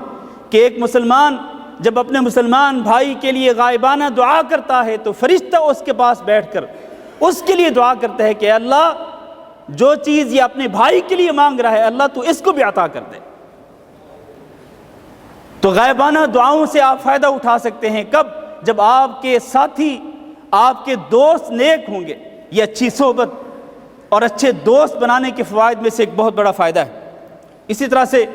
کہ ایک مسلمان جب اپنے مسلمان بھائی کے لیے غائبانہ دعا کرتا ہے، تو فرشتہ اس کے پاس بیٹھ کر اس کے لیے دعا کرتا ہے کہ اللہ، جو چیز یہ اپنے بھائی کے لیے مانگ رہا ہے، اللہ تو اس کو بھی عطا کر دے۔ تو غائبانہ دعاؤں سے آپ فائدہ اٹھا سکتے ہیں۔ کب؟ جب آپ کے ساتھی، آپ کے دوست نیک ہوں گے۔ یہ اچھی صحبت اور اچھے دوست بنانے کے فوائد میں سے ایک بہت بڑا فائدہ ہے۔ اسی طرح سے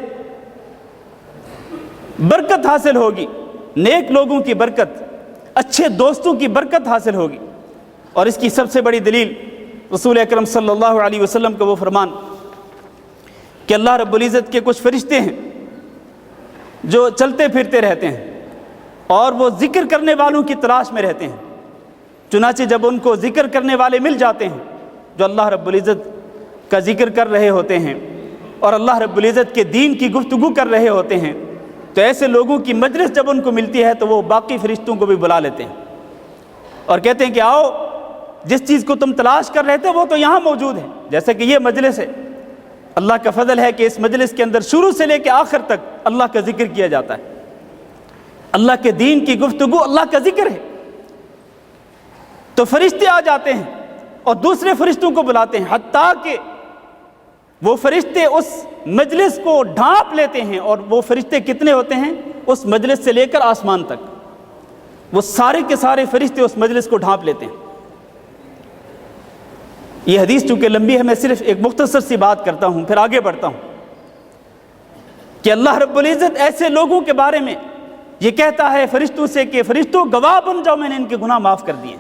برکت حاصل ہوگی، نیک لوگوں کی برکت، اچھے دوستوں کی برکت حاصل ہوگی۔ اور اس کی سب سے بڑی دلیل رسول اکرم صلی اللہ علیہ وسلم کا وہ فرمان کہ اللہ رب العزت کے کچھ فرشتے ہیں جو چلتے پھرتے رہتے ہیں اور وہ ذکر کرنے والوں کی تلاش میں رہتے ہیں۔ چنانچہ جب ان کو ذکر کرنے والے مل جاتے ہیں جو اللہ رب العزت کا ذکر کر رہے ہوتے ہیں اور اللہ رب العزت کے دین کی گفتگو کر رہے ہوتے ہیں، تو ایسے لوگوں کی مجلس جب ان کو ملتی ہے تو وہ باقی فرشتوں کو بھی بلا لیتے ہیں اور کہتے ہیں کہ آؤ، جس چیز کو تم تلاش کر رہے تھے وہ تو یہاں موجود ہے۔ جیسے کہ یہ مجلس ہے، اللہ کا فضل ہے کہ اس مجلس کے اندر شروع سے لے کے آخر تک اللہ کا ذکر کیا جاتا ہے، اللہ کے دین کی گفتگو، اللہ کا ذکر ہے۔ تو فرشتے آ جاتے ہیں اور دوسرے فرشتوں کو بلاتے ہیں، حتیٰ کہ وہ فرشتے اس مجلس کو ڈھانپ لیتے ہیں۔ اور وہ فرشتے کتنے ہوتے ہیں؟ اس مجلس سے لے کر آسمان تک وہ سارے کے سارے فرشتے اس مجلس کو ڈھانپ لیتے ہیں۔ یہ حدیث چونکہ لمبی ہے، میں صرف ایک مختصر سی بات کرتا ہوں، پھر آگے بڑھتا ہوں۔ کہ اللہ رب العزت ایسے لوگوں کے بارے میں یہ کہتا ہے فرشتوں سے کہ فرشتوں گواہ بن جاؤ، میں نے ان کے گناہ معاف کر دیے۔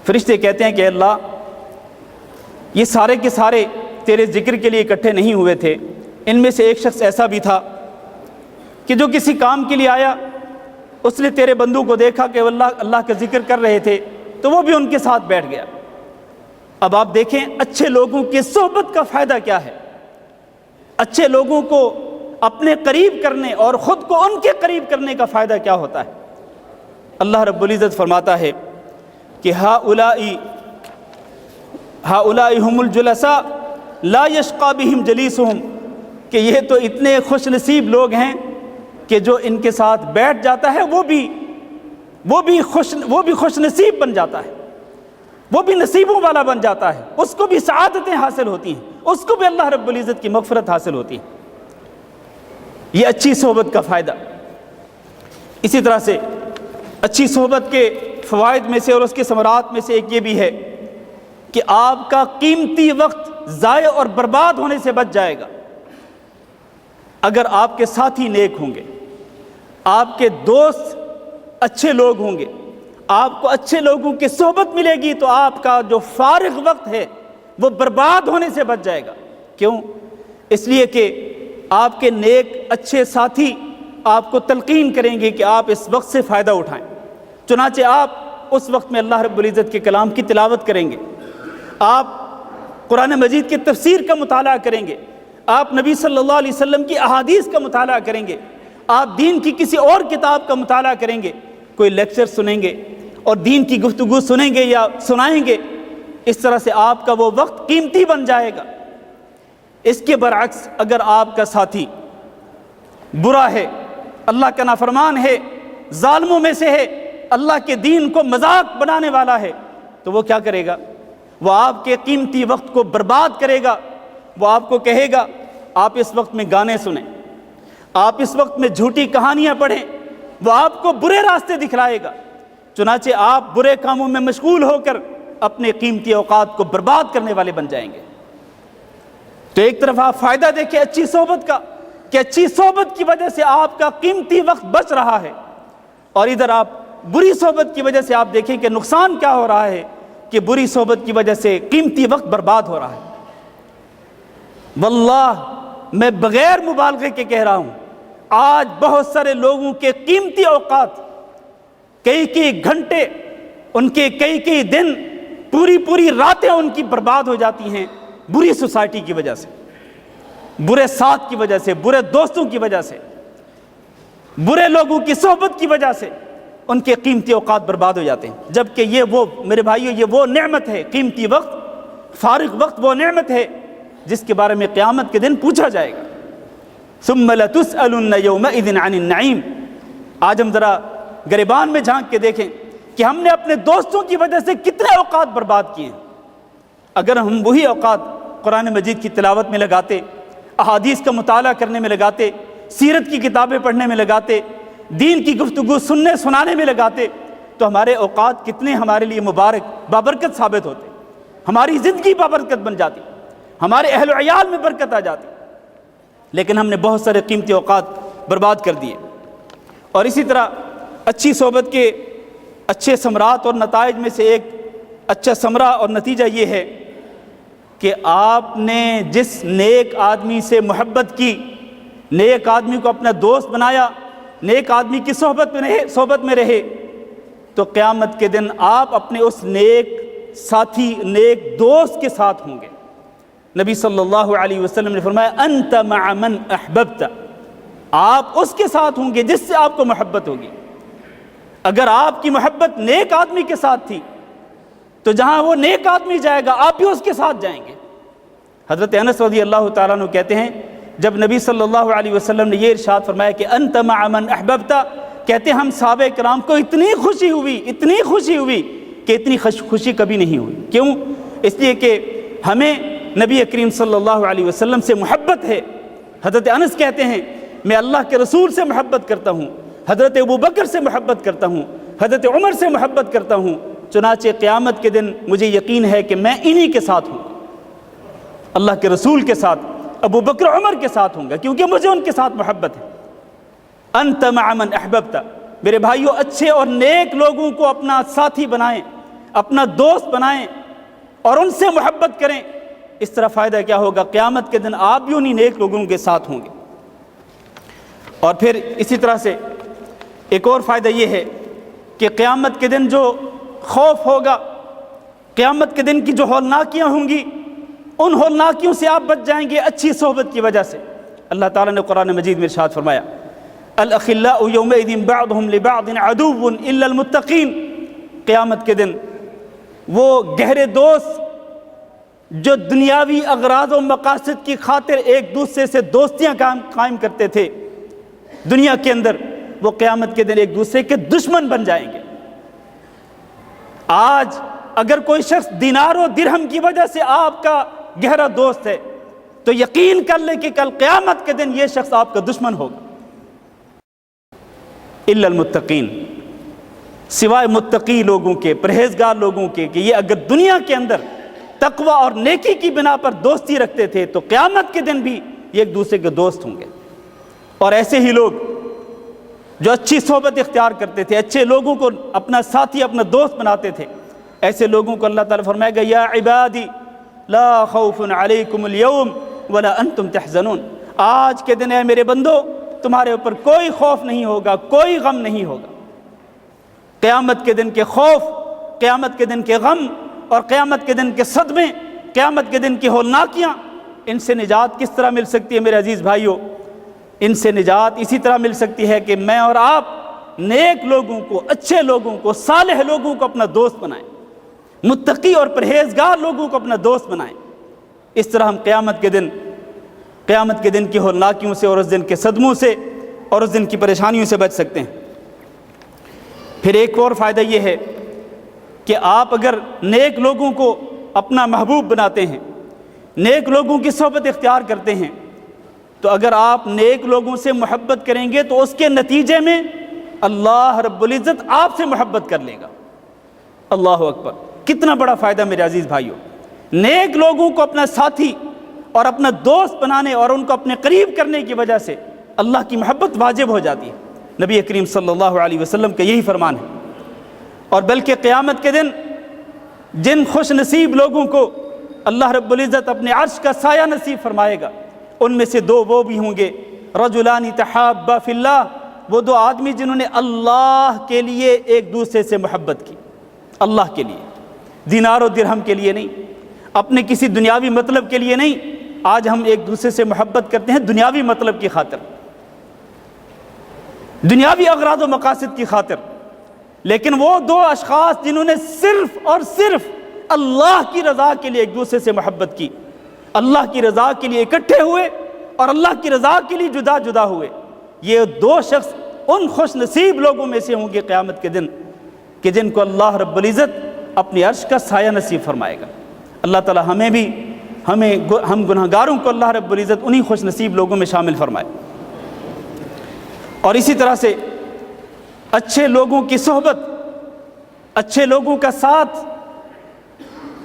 فرشتے کہتے ہیں کہ اللہ یہ سارے کے سارے تیرے ذکر کے لیے اکٹھے نہیں ہوئے تھے، ان میں سے ایک شخص ایسا بھی تھا کہ جو کسی کام کے لیے آیا، اس نے تیرے بندوں کو دیکھا کہ وہ اللہ کا ذکر کر رہے تھے تو وہ بھی ان کے ساتھ بیٹھ گیا۔ اب آپ دیکھیں اچھے لوگوں کی صحبت کا فائدہ کیا ہے، اچھے لوگوں کو اپنے قریب کرنے اور خود کو ان کے قریب کرنے کا فائدہ کیا ہوتا ہے۔ اللہ رب العزت فرماتا ہے کہ ہؤلاء هم الجلساء لا يشقى بهم جلیسهم، کہ یہ تو اتنے خوش نصیب لوگ ہیں کہ جو ان کے ساتھ بیٹھ جاتا ہے وہ بھی خوش نصیب بن جاتا ہے، وہ بھی نصیبوں والا بن جاتا ہے، اس کو بھی سعادتیں حاصل ہوتی ہیں، اس کو بھی اللہ رب العزت کی مغفرت حاصل ہوتی ہے۔ یہ اچھی صحبت کا فائدہ۔ اسی طرح سے اچھی صحبت کے فوائد میں سے اور اس کے ثمرات میں سے ایک یہ بھی ہے کہ آپ کا قیمتی وقت ضائع اور برباد ہونے سے بچ جائے گا۔ اگر آپ کے ساتھی نیک ہوں گے، آپ کے دوست اچھے لوگ ہوں گے، آپ کو اچھے لوگوں کی صحبت ملے گی تو آپ کا جو فارغ وقت ہے وہ برباد ہونے سے بچ جائے گا۔ کیوں؟ اس لیے کہ آپ کے نیک اچھے ساتھی آپ کو تلقین کریں گے کہ آپ اس وقت سے فائدہ اٹھائیں، چنانچہ آپ اس وقت میں اللہ رب العزت کے کلام کی تلاوت کریں گے، آپ قرآن مجید کی تفسیر کا مطالعہ کریں گے، آپ نبی صلی اللہ علیہ وسلم کی احادیث کا مطالعہ کریں گے، آپ دین کی کسی اور کتاب کا مطالعہ کریں گے، کوئی لیکچر سنیں گے اور دین کی گفتگو سنیں گے یا سنائیں گے۔ اس طرح سے آپ کا وہ وقت قیمتی بن جائے گا۔ اس کے برعکس اگر آپ کا ساتھی برا ہے، اللہ کا نافرمان ہے، ظالموں میں سے ہے، اللہ کے دین کو مذاق بنانے والا ہے، تو وہ کیا کرے گا؟ وہ آپ کے قیمتی وقت کو برباد کرے گا۔ وہ آپ کو کہے گا آپ اس وقت میں گانے سنیں، آپ اس وقت میں جھوٹی کہانیاں پڑھیں، وہ آپ کو برے راستے دکھلائے گا، چنانچہ آپ برے کاموں میں مشغول ہو کر اپنے قیمتی اوقات کو برباد کرنے والے بن جائیں گے۔ تو ایک طرف آپ فائدہ دیکھیں اچھی صحبت کا کہ اچھی صحبت کی وجہ سے آپ کا قیمتی وقت بچ رہا ہے، اور ادھر آپ بری صحبت کی وجہ سے آپ دیکھیں کہ نقصان کیا ہو رہا ہے کہ بری صحبت کی وجہ سے قیمتی وقت برباد ہو رہا ہے۔ واللہ میں بغیر مبالغے کے کہہ رہا ہوں، آج بہت سارے لوگوں کے قیمتی اوقات، کئی گھنٹے، ان کے کئی دن، پوری راتیں ان کی برباد ہو جاتی ہیں بری سوسائٹی کی وجہ سے، برے ساتھ کی وجہ سے، برے دوستوں کی وجہ سے، برے لوگوں کی صحبت کی وجہ سے ان کے قیمتی اوقات برباد ہو جاتے ہیں۔ جبکہ یہ وہ میرے بھائیو یہ وہ نعمت ہے، قیمتی وقت، فارغ وقت وہ نعمت ہے جس کے بارے میں قیامت کے دن پوچھا جائے گا۔ ثم لتسألن یومئذ عن النعیم۔ آج ہم ذرا گریبان میں جھانک کے دیکھیں کہ ہم نے اپنے دوستوں کی وجہ سے کتنے اوقات برباد کیے ہیں۔ اگر ہم وہی اوقات قرآن مجید کی تلاوت میں لگاتے، احادیث کا مطالعہ کرنے میں لگاتے، سیرت کی کتابیں پڑھنے میں لگاتے، دین کی گفتگو سننے سنانے میں لگاتے، تو ہمارے اوقات کتنے ہمارے لیے مبارک بابرکت ثابت ہوتے، ہماری زندگی بابرکت بن جاتی، ہمارے اہل و عیال میں برکت آ جاتی۔ لیکن ہم نے بہت سارے قیمتی اوقات برباد کر دیے۔ اور اسی طرح اچھی صحبت کے اچھے ثمرات اور نتائج میں سے ایک اچھا ثمرہ اور نتیجہ یہ ہے کہ آپ نے جس نیک آدمی سے محبت کی، نیک آدمی کو اپنا دوست بنایا، نیک آدمی کی صحبت میں رہے، تو قیامت کے دن آپ اپنے اس نیک ساتھی، نیک دوست کے ساتھ ہوں گے۔ نبی صلی اللہ علیہ وسلم نے فرمایا انت مع من احببت، آپ اس کے ساتھ ہوں گے جس سے آپ کو محبت ہوگی۔ اگر آپ کی محبت نیک آدمی کے ساتھ تھی تو جہاں وہ نیک آدمی جائے گا آپ بھی اس کے ساتھ جائیں گے۔ حضرت انس رضی اللہ تعالیٰ عنہ کہتے ہیں جب نبی صلی اللہ علیہ وسلم نے یہ ارشاد فرمایا کہ انت مع من احببت، کہتے ہم صحابہ کرام کو اتنی خوشی ہوئی کہ اتنی خوشی کبھی نہیں ہوئی۔ کیوں؟ اس لیے کہ ہمیں نبی کریم صلی اللہ علیہ وسلم سے محبت ہے۔ حضرت انس کہتے ہیں میں اللہ کے رسول سے محبت کرتا ہوں، حضرت ابوبکر سے محبت کرتا ہوں، حضرت عمر سے محبت کرتا ہوں، چنانچہ قیامت کے دن مجھے یقین ہے کہ میں انہی کے ساتھ ہوں، اللہ کے رسول کے ساتھ، ابو بکر عمر کے ساتھ ہوں گا کیونکہ مجھے ان کے ساتھ محبت ہے۔ انت مع من احببت، میرے بھائیوں اچھے اور نیک لوگوں کو اپنا ساتھی بنائیں، اپنا دوست بنائیں اور ان سے محبت کریں۔ اس طرح فائدہ کیا ہوگا؟ قیامت کے دن آپ بھی انہی نیک لوگوں کے ساتھ ہوں گے۔ اور پھر اسی طرح سے ایک اور فائدہ یہ ہے کہ قیامت کے دن جو خوف ہوگا، قیامت کے دن کی جو ہولناکیاں ہوں گی، ان ہولناکیوں سے آپ بچ جائیں گے اچھی صحبت کی وجہ سے۔ اللہ تعالیٰ نے قرآن مجید میں ارشاد فرمایا الاخلاء یومئذ بعضهم لبعض عدو الا المتقین، قیامت کے دن وہ گہرے دوست جو دنیاوی اغراض و مقاصد کی خاطر ایک دوسرے سے دوستیاں قائم کرتے تھے دنیا کے اندر، وہ قیامت کے دن ایک دوسرے کے دشمن بن جائیں گے۔ آج اگر کوئی شخص دینار و درہم کی وجہ سے آپ کا گہرا دوست ہے تو یقین کر لیں کہ کل قیامت کے دن یہ شخص آپ کا دشمن ہوگا۔ الا المتقین، سوائے متقی لوگوں کے، پرہیزگار لوگوں کے، کہ یہ اگر دنیا کے اندر تقوی اور نیکی کی بنا پر دوستی رکھتے تھے تو قیامت کے دن بھی یہ ایک دوسرے کے دوست ہوں گے۔ اور ایسے ہی لوگ جو اچھی صحبت اختیار کرتے تھے، اچھے لوگوں کو اپنا ساتھی، اپنا دوست بناتے تھے، ایسے لوگوں کو اللہ تعالیٰ فرمائے گا یا عبادی لا خوف علیکم اليوم ولا انتم تحزنون، آج کے دن اے میرے بندو تمہارے اوپر کوئی خوف نہیں ہوگا، کوئی غم نہیں ہوگا۔ قیامت کے دن کے خوف، قیامت کے دن کے غم اور قیامت کے دن کے صدمے، قیامت کے دن کی ہولناکیاں، ان سے نجات کس طرح مل سکتی ہے میرے عزیز بھائیوں؟ ان سے نجات اسی طرح مل سکتی ہے کہ میں اور آپ نیک لوگوں کو، اچھے لوگوں کو، صالح لوگوں کو اپنا دوست بنائیں، متقی اور پرہیزگار لوگوں کو اپنا دوست بنائیں۔ اس طرح ہم قیامت کے دن کی ہولناکیوں سے اور اس دن کے صدموں سے اور اس دن کی پریشانیوں سے بچ سکتے ہیں۔ پھر ایک اور فائدہ یہ ہے کہ آپ اگر نیک لوگوں کو اپنا محبوب بناتے ہیں، نیک لوگوں کی صحبت اختیار کرتے ہیں، تو اگر آپ نیک لوگوں سے محبت کریں گے تو اس کے نتیجے میں اللہ رب العزت آپ سے محبت کر لے گا۔ اللہ اکبر، کتنا بڑا فائدہ میرے عزیز بھائیوں۔ نیک لوگوں کو اپنا ساتھی اور اپنا دوست بنانے اور ان کو اپنے قریب کرنے کی وجہ سے اللہ کی محبت واجب ہو جاتی ہے۔ نبی کریم صلی اللہ علیہ وسلم کا یہی فرمان ہے۔ اور بلکہ قیامت کے دن جن خوش نصیب لوگوں کو اللہ رب العزت اپنے عرش کا سایہ نصیب فرمائے گا، ان میں سے دو وہ بھی ہوں گے رجلان تحابا فی اللہ، وہ دو آدمی جنہوں نے اللہ کے لیے ایک دوسرے سے محبت کی، اللہ کے لیے، دینار و درہم کے لیے نہیں، اپنے کسی دنیاوی مطلب کے لیے نہیں۔ آج ہم ایک دوسرے سے محبت کرتے ہیں دنیاوی مطلب کی خاطر، دنیاوی اغراض و مقاصد کی خاطر، لیکن وہ دو اشخاص جنہوں نے صرف اور صرف اللہ کی رضا کے لیے ایک دوسرے سے محبت کی، اللہ کی رضا کے لیے اکٹھے ہوئے اور اللہ کی رضا کے لیے جدا جدا ہوئے، یہ دو شخص ان خوش نصیب لوگوں میں سے ہوں گے قیامت کے دن کہ جن کو اللہ رب العزت اپنی عرش کا سایہ نصیب فرمائے گا۔ اللہ تعالی ہم گناہگاروں کو اللہ رب العزت انہی خوش نصیب لوگوں میں شامل فرمائے۔ اور اسی طرح سے اچھے لوگوں کی صحبت، اچھے لوگوں کا ساتھ،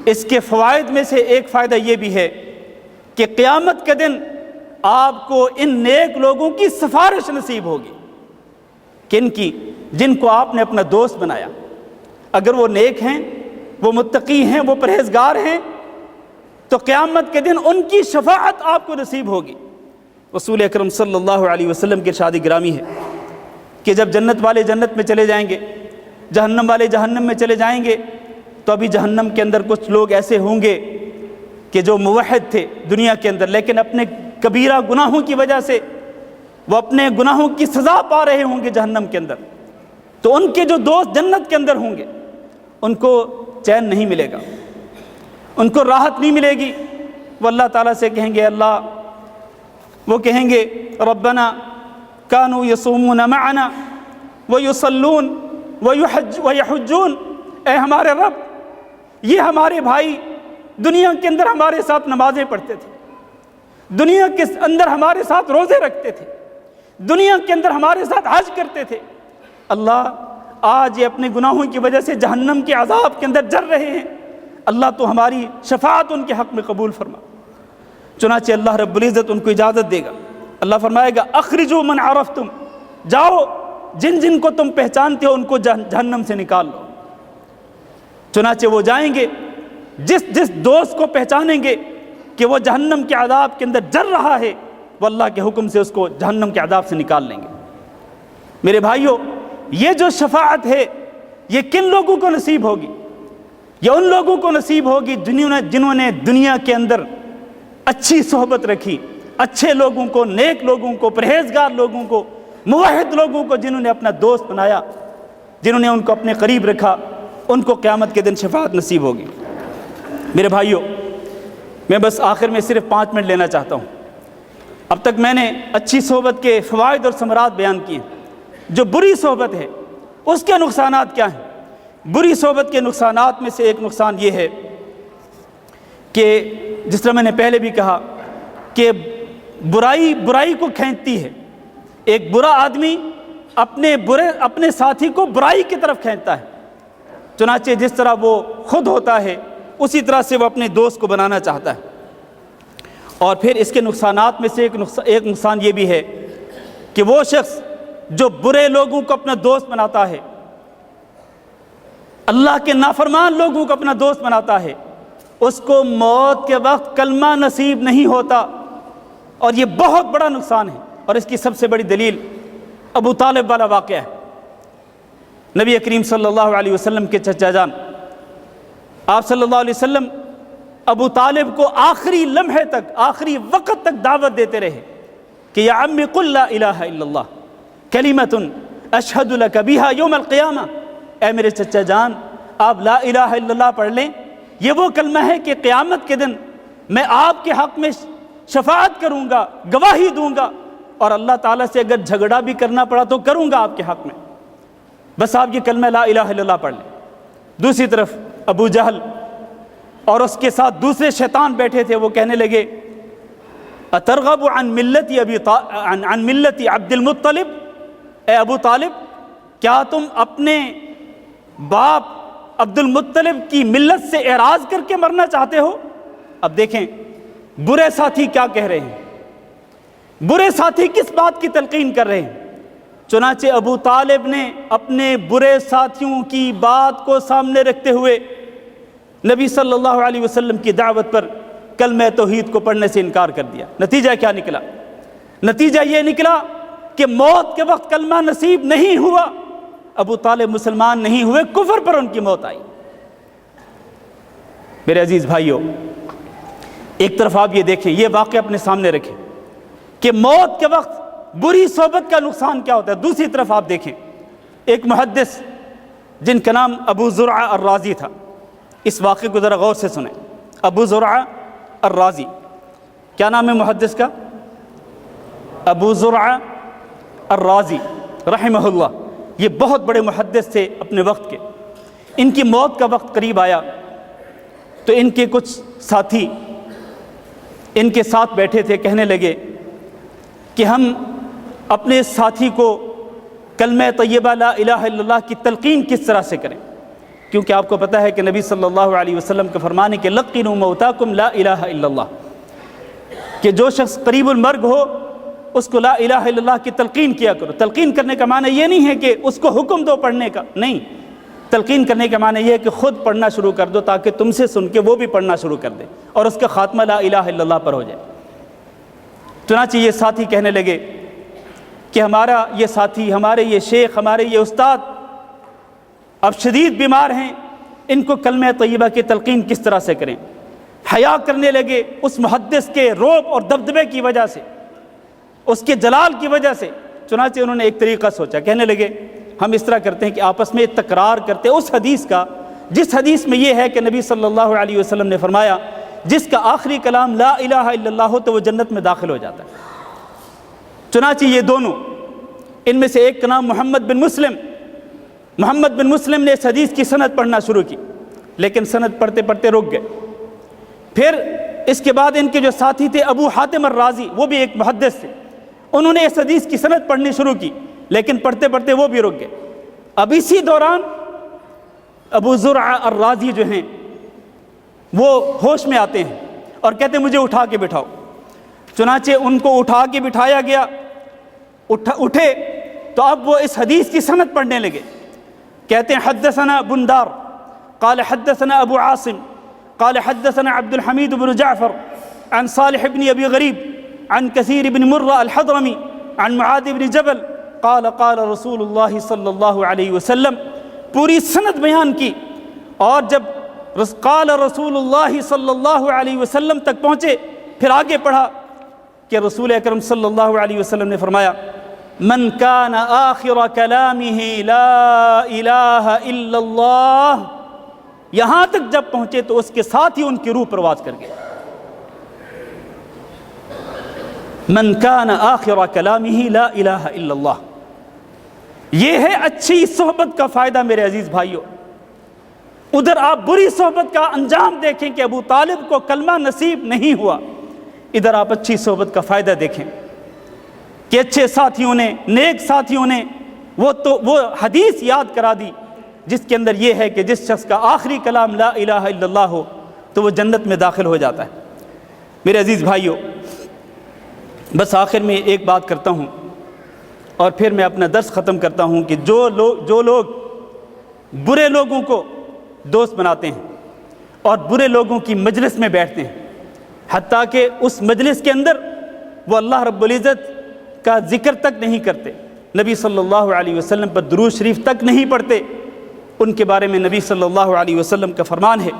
اس کے فوائد میں سے ایک فائدہ یہ بھی ہے کہ قیامت کے دن آپ کو ان نیک لوگوں کی سفارش نصیب ہوگی۔ کن کی؟ جن کو آپ نے اپنا دوست بنایا، اگر وہ نیک ہیں، وہ متقی ہیں، وہ پرہیزگار ہیں، تو قیامت کے دن ان کی شفاعت آپ کو نصیب ہوگی۔ رسول اکرم صلی اللہ علیہ وسلم کی ارشاد گرامی ہے کہ جب جنت والے جنت میں چلے جائیں گے، جہنم والے جہنم میں چلے جائیں گے، تو ابھی جہنم کے اندر کچھ لوگ ایسے ہوں گے کہ جو موحد تھے دنیا کے اندر، لیکن اپنے کبیرہ گناہوں کی وجہ سے وہ اپنے گناہوں کی سزا پا رہے ہوں گے جہنم کے اندر، تو ان کے جو دوست جنت کے اندر ہوں گے ان کو چین نہیں ملے گا، ان کو راحت نہیں ملے گی۔ وہ اللہ تعالیٰ سے کہیں گے، وہ کہیں گے ربنا کانوا یصومون معنا ویصلون ویحجون، اے ہمارے رب، یہ ہمارے بھائی دنیا کے اندر ہمارے ساتھ نمازیں پڑھتے تھے، دنیا کے اندر ہمارے ساتھ روزے رکھتے تھے، دنیا کے اندر ہمارے ساتھ حج کرتے تھے، اللہ آج یہ اپنے گناہوں کی وجہ سے جہنم کے عذاب کے اندر جل رہے ہیں، اللہ تو ہماری شفاعت ان کے حق میں قبول فرما۔ چنانچہ اللہ رب العزت ان کو اجازت دے گا، اللہ فرمائے گا اخرجوا من عرفتم، جاؤ جن جن کو تم پہچانتے ہو ان کو جہنم سے نکال لو۔ چنانچہ وہ جائیں گے، جس جس دوست کو پہچانیں گے کہ وہ جہنم کے عذاب کے اندر جل رہا ہے، وہ اللہ کے حکم سے اس کو جہنم کے عذاب سے نکال لیں گے۔ میرے بھائیوں، یہ جو شفاعت ہے یہ کن لوگوں کو نصیب ہوگی؟ یہ ان لوگوں کو نصیب ہوگی جنہوں نے دنیا کے اندر اچھی صحبت رکھی، اچھے لوگوں کو، نیک لوگوں کو، پرہیزگار لوگوں کو، موحد لوگوں کو، جنہوں نے اپنا دوست بنایا، جنہوں نے ان کو اپنے قریب رکھا، ان کو قیامت کے دن شفاعت نصیب ہوگی۔ میرے بھائیوں، میں بس آخر میں صرف 5 منٹ لینا چاہتا ہوں۔ اب تک میں نے اچھی صحبت کے فوائد اور ثمرات بیان کیے ہیں۔ جو بری صحبت ہے اس کے نقصانات کیا ہیں؟ بری صحبت کے نقصانات میں سے ایک نقصان یہ ہے کہ جس طرح میں نے پہلے بھی کہا کہ برائی کو کھینچتی ہے۔ ایک برا آدمی اپنے ساتھی کو برائی کی طرف کھینچتا ہے، چنانچہ جس طرح وہ خود ہوتا ہے اسی طرح سے وہ اپنے دوست کو بنانا چاہتا ہے۔ اور پھر اس کے نقصانات میں سے ایک نقصان یہ بھی ہے کہ وہ شخص جو برے لوگوں کو اپنا دوست بناتا ہے، اللہ کے نافرمان لوگوں کو اپنا دوست بناتا ہے، اس کو موت کے وقت کلمہ نصیب نہیں ہوتا، اور یہ بہت بڑا نقصان ہے۔ اور اس کی سب سے بڑی دلیل ابو طالب والا واقعہ ہے۔ نبی کریم صلی اللہ علیہ وسلم کے چچا جان آپ صلی اللہ علیہ وسلم ابو طالب کو آخری لمحے تک، آخری وقت تک دعوت دیتے رہے کہ یا عمی قل لا الہ الا اللہ کلمۃ اشہد لک بہا یوم القیامہ، اے میرے چچا جان آپ لا الہ الا اللہ پڑھ لیں، یہ وہ کلمہ ہے کہ قیامت کے دن میں آپ کے حق میں شفاعت کروں گا، گواہی دوں گا، اور اللہ تعالیٰ سے اگر جھگڑا بھی کرنا پڑا تو کروں گا آپ کے حق میں، بس آپ یہ کلمہ لا الہ الا اللہ پڑھ لیں۔ دوسری طرف ابو جہل اور اس کے ساتھ دوسرے شیطان بیٹھے تھے، وہ کہنے لگے اترغب عن ملت عبد المطلب، اے ابو طالب کیا تم اپنے باپ عبد المطلب کی ملت سے اعراض کر کے مرنا چاہتے ہو؟ اب دیکھیں برے ساتھی کیا کہہ رہے ہیں، برے ساتھی کس بات کی تلقین کر رہے ہیں۔ چنانچہ ابو طالب نے اپنے برے ساتھیوں کی بات کو سامنے رکھتے ہوئے نبی صلی اللہ علیہ وسلم کی دعوت پر کلمہ توحید کو پڑھنے سے انکار کر دیا۔ نتیجہ کیا نکلا؟ نتیجہ یہ نکلا کہ موت کے وقت کلمہ نصیب نہیں ہوا، ابو طالب مسلمان نہیں ہوئے، کفر پر ان کی موت آئی۔ میرے عزیز بھائیوں، ایک طرف آپ یہ دیکھیں، یہ واقعہ اپنے سامنے رکھیں کہ موت کے وقت بری صحبت کا نقصان کیا ہوتا ہے۔ دوسری طرف آپ دیکھیں، ایک محدث جن کا نام ابو زرعہ الرازی تھا، اس واقعے کو ذرا غور سے سنیں۔ ابو زرعہ الرازی، کیا نام ہے محدث کا؟ ابو زرعہ الرازی رحمہ اللہ، یہ بہت بڑے محدث تھے اپنے وقت کے۔ ان کی موت کا وقت قریب آیا تو ان کے کچھ ساتھی ان کے ساتھ بیٹھے تھے، کہنے لگے کہ ہم اپنے ساتھی کو کلمہ طیبہ لا الہ الا اللہ کی تلقین کس طرح سے کریں، کیونکہ آپ کو پتہ ہے کہ نبی صلی اللہ علیہ وسلم کا فرمان ہے کہ لقنوا موتاکم لا الہ الا اللہ، کہ جو شخص قریب المرگ ہو اس کو لا الہ الا اللہ کی تلقین کیا کرو۔ تلقین کرنے کا معنی یہ نہیں ہے کہ اس کو حکم دو پڑھنے کا، نہیں، تلقین کرنے کا معنی یہ ہے کہ خود پڑھنا شروع کر دو تاکہ تم سے سن کے وہ بھی پڑھنا شروع کر دے اور اس کا خاتمہ لا الہ الا اللہ پر ہو جائے۔ چنانچہ یہ ساتھی کہنے لگے کہ ہمارا یہ ساتھی، ہمارے یہ شیخ، ہمارے یہ استاد اب شدید بیمار ہیں، ان کو کلمہ طیبہ کی تلقین کس طرح سے کریں؟ حیا کرنے لگے اس محدث کے رعب اور دبدبے کی وجہ سے، اس کے جلال کی وجہ سے۔ چنانچہ انہوں نے ایک طریقہ سوچا، کہنے لگے ہم اس طرح کرتے ہیں کہ آپس میں تکرار کرتے اس حدیث کا جس حدیث میں یہ ہے کہ نبی صلی اللہ علیہ وسلم نے فرمایا جس کا آخری کلام لا الہ الا اللہ ہو تو وہ جنت میں داخل ہو جاتا ہے۔ چنانچہ یہ دونوں، ان میں سے ایک کا نام محمد بن مسلم نے اس حدیث کی سند پڑھنا شروع کی، لیکن سند پڑھتے پڑھتے رک گئے۔ پھر اس کے بعد ان کے جو ساتھی تھے ابو حاتم الرازی، وہ بھی ایک محدث تھے، انہوں نے اس حدیث کی سند پڑھنی شروع کی، لیکن پڑھتے پڑھتے وہ بھی رک گئے۔ اب اسی دوران ابو زرعہ الرازی جو ہیں وہ ہوش میں آتے ہیں اور کہتے ہیں مجھے اٹھا کے بٹھاؤ۔ چنانچہ ان کو اٹھا کے بٹھایا گیا، اٹھے تو اب وہ اس حدیث کی سند پڑھنے لگے۔ کہتے ہیں حدثنا بندار قال حدثنا ابو عاصم قال حدثنا عبد الحمید بن جعفر عن صالح بن ابی غریب عن کثیر بن مرہ الحضرمی عن معاذ بن جبل قال قال رسول اللہ صلی اللہ علیہ وسلم، پوری سند بیان کی، اور جب قال رسول اللہ صلی اللہ علیہ وسلم تک پہنچے پھر آگے پڑھا کہ رسول اکرم صلی اللہ علیہ وسلم نے فرمایا من کان آخر کلامہ لا الہ الا اللہ، یہاں تک جب پہنچے تو اس کے ساتھ ہی ان کی روح پرواز کر گئے۔ من کان آخر کلامہ لا الہ الا اللہ، یہ ہے اچھی صحبت کا فائدہ میرے عزیز بھائیوں۔ ادھر آپ بری صحبت کا انجام دیکھیں کہ ابو طالب کو کلمہ نصیب نہیں ہوا، ادھر آپ اچھی صحبت کا فائدہ دیکھیں کہ اچھے ساتھیوں نے، نیک ساتھیوں نے وہ حدیث یاد کرا دی جس کے اندر یہ ہے کہ جس شخص کا آخری کلام لا الہ الا اللہ ہو تو وہ جنت میں داخل ہو جاتا ہے۔ میرے عزیز بھائیوں، بس آخر میں ایک بات کرتا ہوں اور پھر میں اپنا درس ختم کرتا ہوں کہ جو لوگ برے لوگوں کو دوست بناتے ہیں اور برے لوگوں کی مجلس میں بیٹھتے ہیں، حتیٰ کہ اس مجلس کے اندر وہ اللہ رب العزت کا ذکر تک نہیں کرتے، نبی صلی اللہ علیہ وسلم پر درود شریف تک نہیں پڑھتے، ان کے بارے میں نبی صلی اللہ علیہ وسلم کا فرمان ہے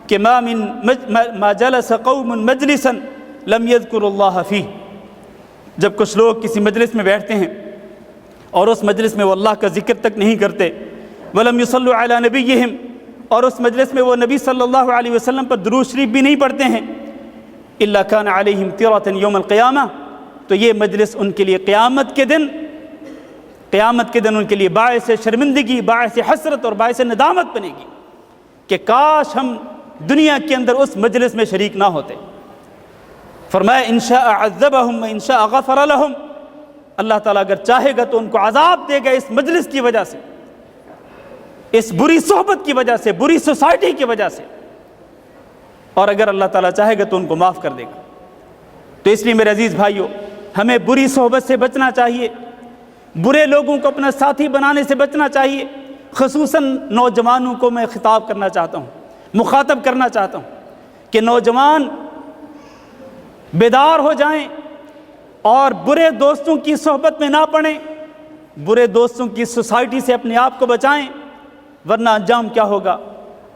کہ ما جلس قوم مجلسا لم يذكر اللہ فیہ، جب کچھ لوگ کسی مجلس میں بیٹھتے ہیں اور اس مجلس میں وہ اللہ کا ذکر تک نہیں کرتے، ولم يصلوا علی نبیہم، اور اس مجلس میں وہ نبی صلی اللہ علیہ وسلم پر درود شریف بھی نہیں پڑھتے ہیں، الا کان علیہم طیرۃ یوم القیامہ، تو یہ مجلس ان کے لیے قیامت کے دن ان کے لیے باعث شرمندگی، باعث حسرت اور باعث ندامت بنے گی کہ کاش ہم دنیا کے اندر اس مجلس میں شریک نہ ہوتے۔ فرمایا ان شاء عذبہم وان شاء غفر لہم، اللہ تعالیٰ اگر چاہے گا تو ان کو عذاب دے گا اس مجلس کی وجہ سے، اس بری صحبت کی وجہ سے، بری سوسائٹی کی وجہ سے، اور اگر اللہ تعالیٰ چاہے گا تو ان کو معاف کر دے گا۔ تو اس لیے میرے عزیز بھائیوں، ہمیں بری صحبت سے بچنا چاہیے، برے لوگوں کو اپنا ساتھی بنانے سے بچنا چاہیے۔ خصوصاً نوجوانوں کو میں خطاب کرنا چاہتا ہوں، مخاطب کرنا چاہتا ہوں کہ نوجوان بیدار ہو جائیں اور برے دوستوں کی صحبت میں نہ پڑیں، برے دوستوں کی سوسائٹی سے اپنے آپ کو بچائیں، ورنہ انجام کیا ہوگا؟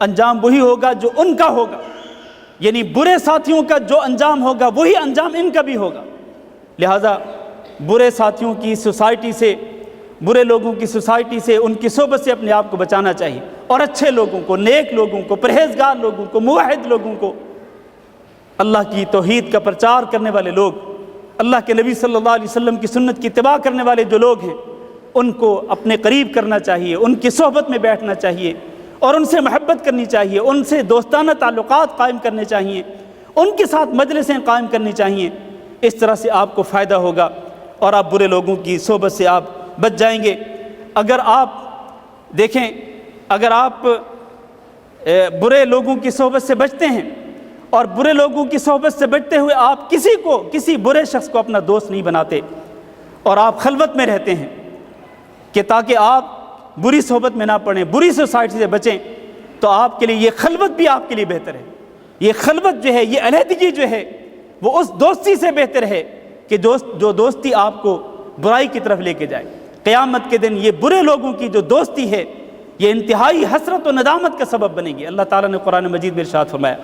انجام وہی ہوگا جو ان کا ہوگا، یعنی برے ساتھیوں کا جو انجام ہوگا وہی انجام ان کا بھی ہوگا۔ لہٰذا برے ساتھیوں کی سوسائٹی سے، برے لوگوں کی سوسائٹی سے، ان کی صحبت سے اپنے آپ کو بچانا چاہیے، اور اچھے لوگوں کو، نیک لوگوں کو، پرہیزگار لوگوں کو، موحد لوگوں کو، اللہ کی توحید کا پرچار کرنے والے لوگ، اللہ کے نبی صلی اللہ علیہ وسلم کی سنت کی اتباع کرنے والے جو لوگ ہیں، ان کو اپنے قریب کرنا چاہیے، ان کی صحبت میں بیٹھنا چاہیے اور ان سے محبت کرنی چاہیے، ان سے دوستانہ تعلقات قائم کرنے چاہیے، ان کے ساتھ مجلسیں قائم کرنی چاہیے۔ اس طرح سے آپ کو فائدہ ہوگا اور آپ برے لوگوں کی صحبت سے آپ بچ جائیں گے۔ اگر آپ دیکھیں، اگر آپ برے لوگوں کی صحبت سے بچتے ہیں اور برے لوگوں کی صحبت سے بچتے ہوئے آپ کسی برے شخص کو اپنا دوست نہیں بناتے اور آپ خلوت میں رہتے ہیں کہ تاکہ آپ بری صحبت میں نہ پڑیں، بری سوسائٹی سے بچیں، تو آپ کے لیے یہ خلوت بھی آپ کے لیے بہتر ہے۔ یہ خلوت جو ہے، یہ علیحدگی جو ہے، وہ اس دوستی سے بہتر ہے کہ جو دوستی آپ کو برائی کی طرف لے کے جائے۔ قیامت کے دن یہ برے لوگوں کی جو دوستی ہے، یہ انتہائی حسرت و ندامت کا سبب بنے گی۔ اللہ تعالیٰ نے قرآن مجید میں ارشاد فرمایا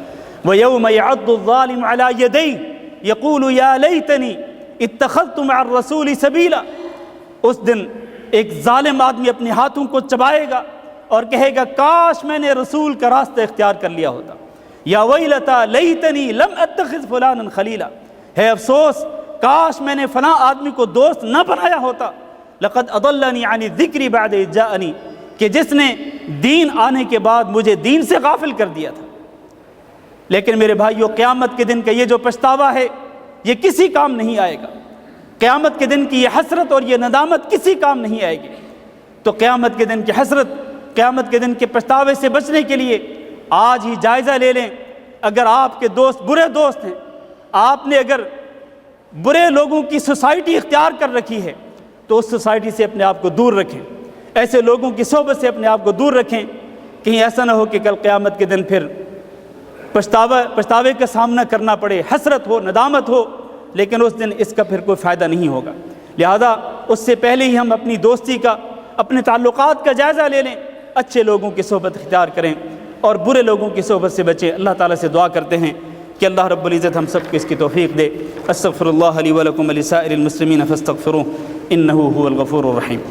وَيَوْمَ يَعَضُّ الظَّالِمُ عَلَىٰ يَدَيْهِ يَقُولُ يَا لَيْتَنِي اتَّخَذْتُ مَعَ الرَّسُولِ سَبِيلًا، اس دن ایک ظالم آدمی اپنے ہاتھوں کو چبائے گا اور کہے گا کاش میں نے رسول کا راستہ اختیار کر لیا ہوتا۔ یا ویلتا لیتنی لم اتخذ فلانا خلیلا، ہے افسوس کاش میں نے فلاں آدمی کو دوست نہ بنایا ہوتا۔ لقد اضلنی عن الذکر بعد اذ جاءنی، کہ جس نے دین آنے کے بعد مجھے دین سے غافل کر دیا تھا۔ لیکن میرے بھائیو، قیامت کے دن کا یہ جو پچھتاوا ہے یہ کسی کام نہیں آئے گا۔ قیامت کے دن کی یہ حسرت اور یہ ندامت کسی کام نہیں آئے گی۔ تو قیامت کے دن کی حسرت، قیامت کے دن کے پچھتاوے سے بچنے کے لیے آج ہی جائزہ لے لیں۔ اگر آپ کے دوست برے دوست ہیں، آپ نے اگر برے لوگوں کی سوسائٹی اختیار کر رکھی ہے تو اس سوسائٹی سے اپنے آپ کو دور رکھیں، ایسے لوگوں کی صحبت سے اپنے آپ کو دور رکھیں، کہیں ایسا نہ ہو کہ کل قیامت کے دن پھر پچھتاوے کا سامنا کرنا پڑے، حسرت ہو، ندامت ہو، لیکن اس دن اس کا پھر کوئی فائدہ نہیں ہوگا۔ لہذا اس سے پہلے ہی ہم اپنی دوستی کا، اپنے تعلقات کا جائزہ لے لیں، اچھے لوگوں کی صحبت اختیار کریں اور برے لوگوں کی صحبت سے بچیں۔ اللہ تعالیٰ سے دعا کرتے ہیں کہ اللہ رب العزت ہم سب کو اس کی توفیق دے۔ استغفر اللہ لی ولکم ولسائر المسلمین فاستغفروہ انہ هو الغفور الرحیم۔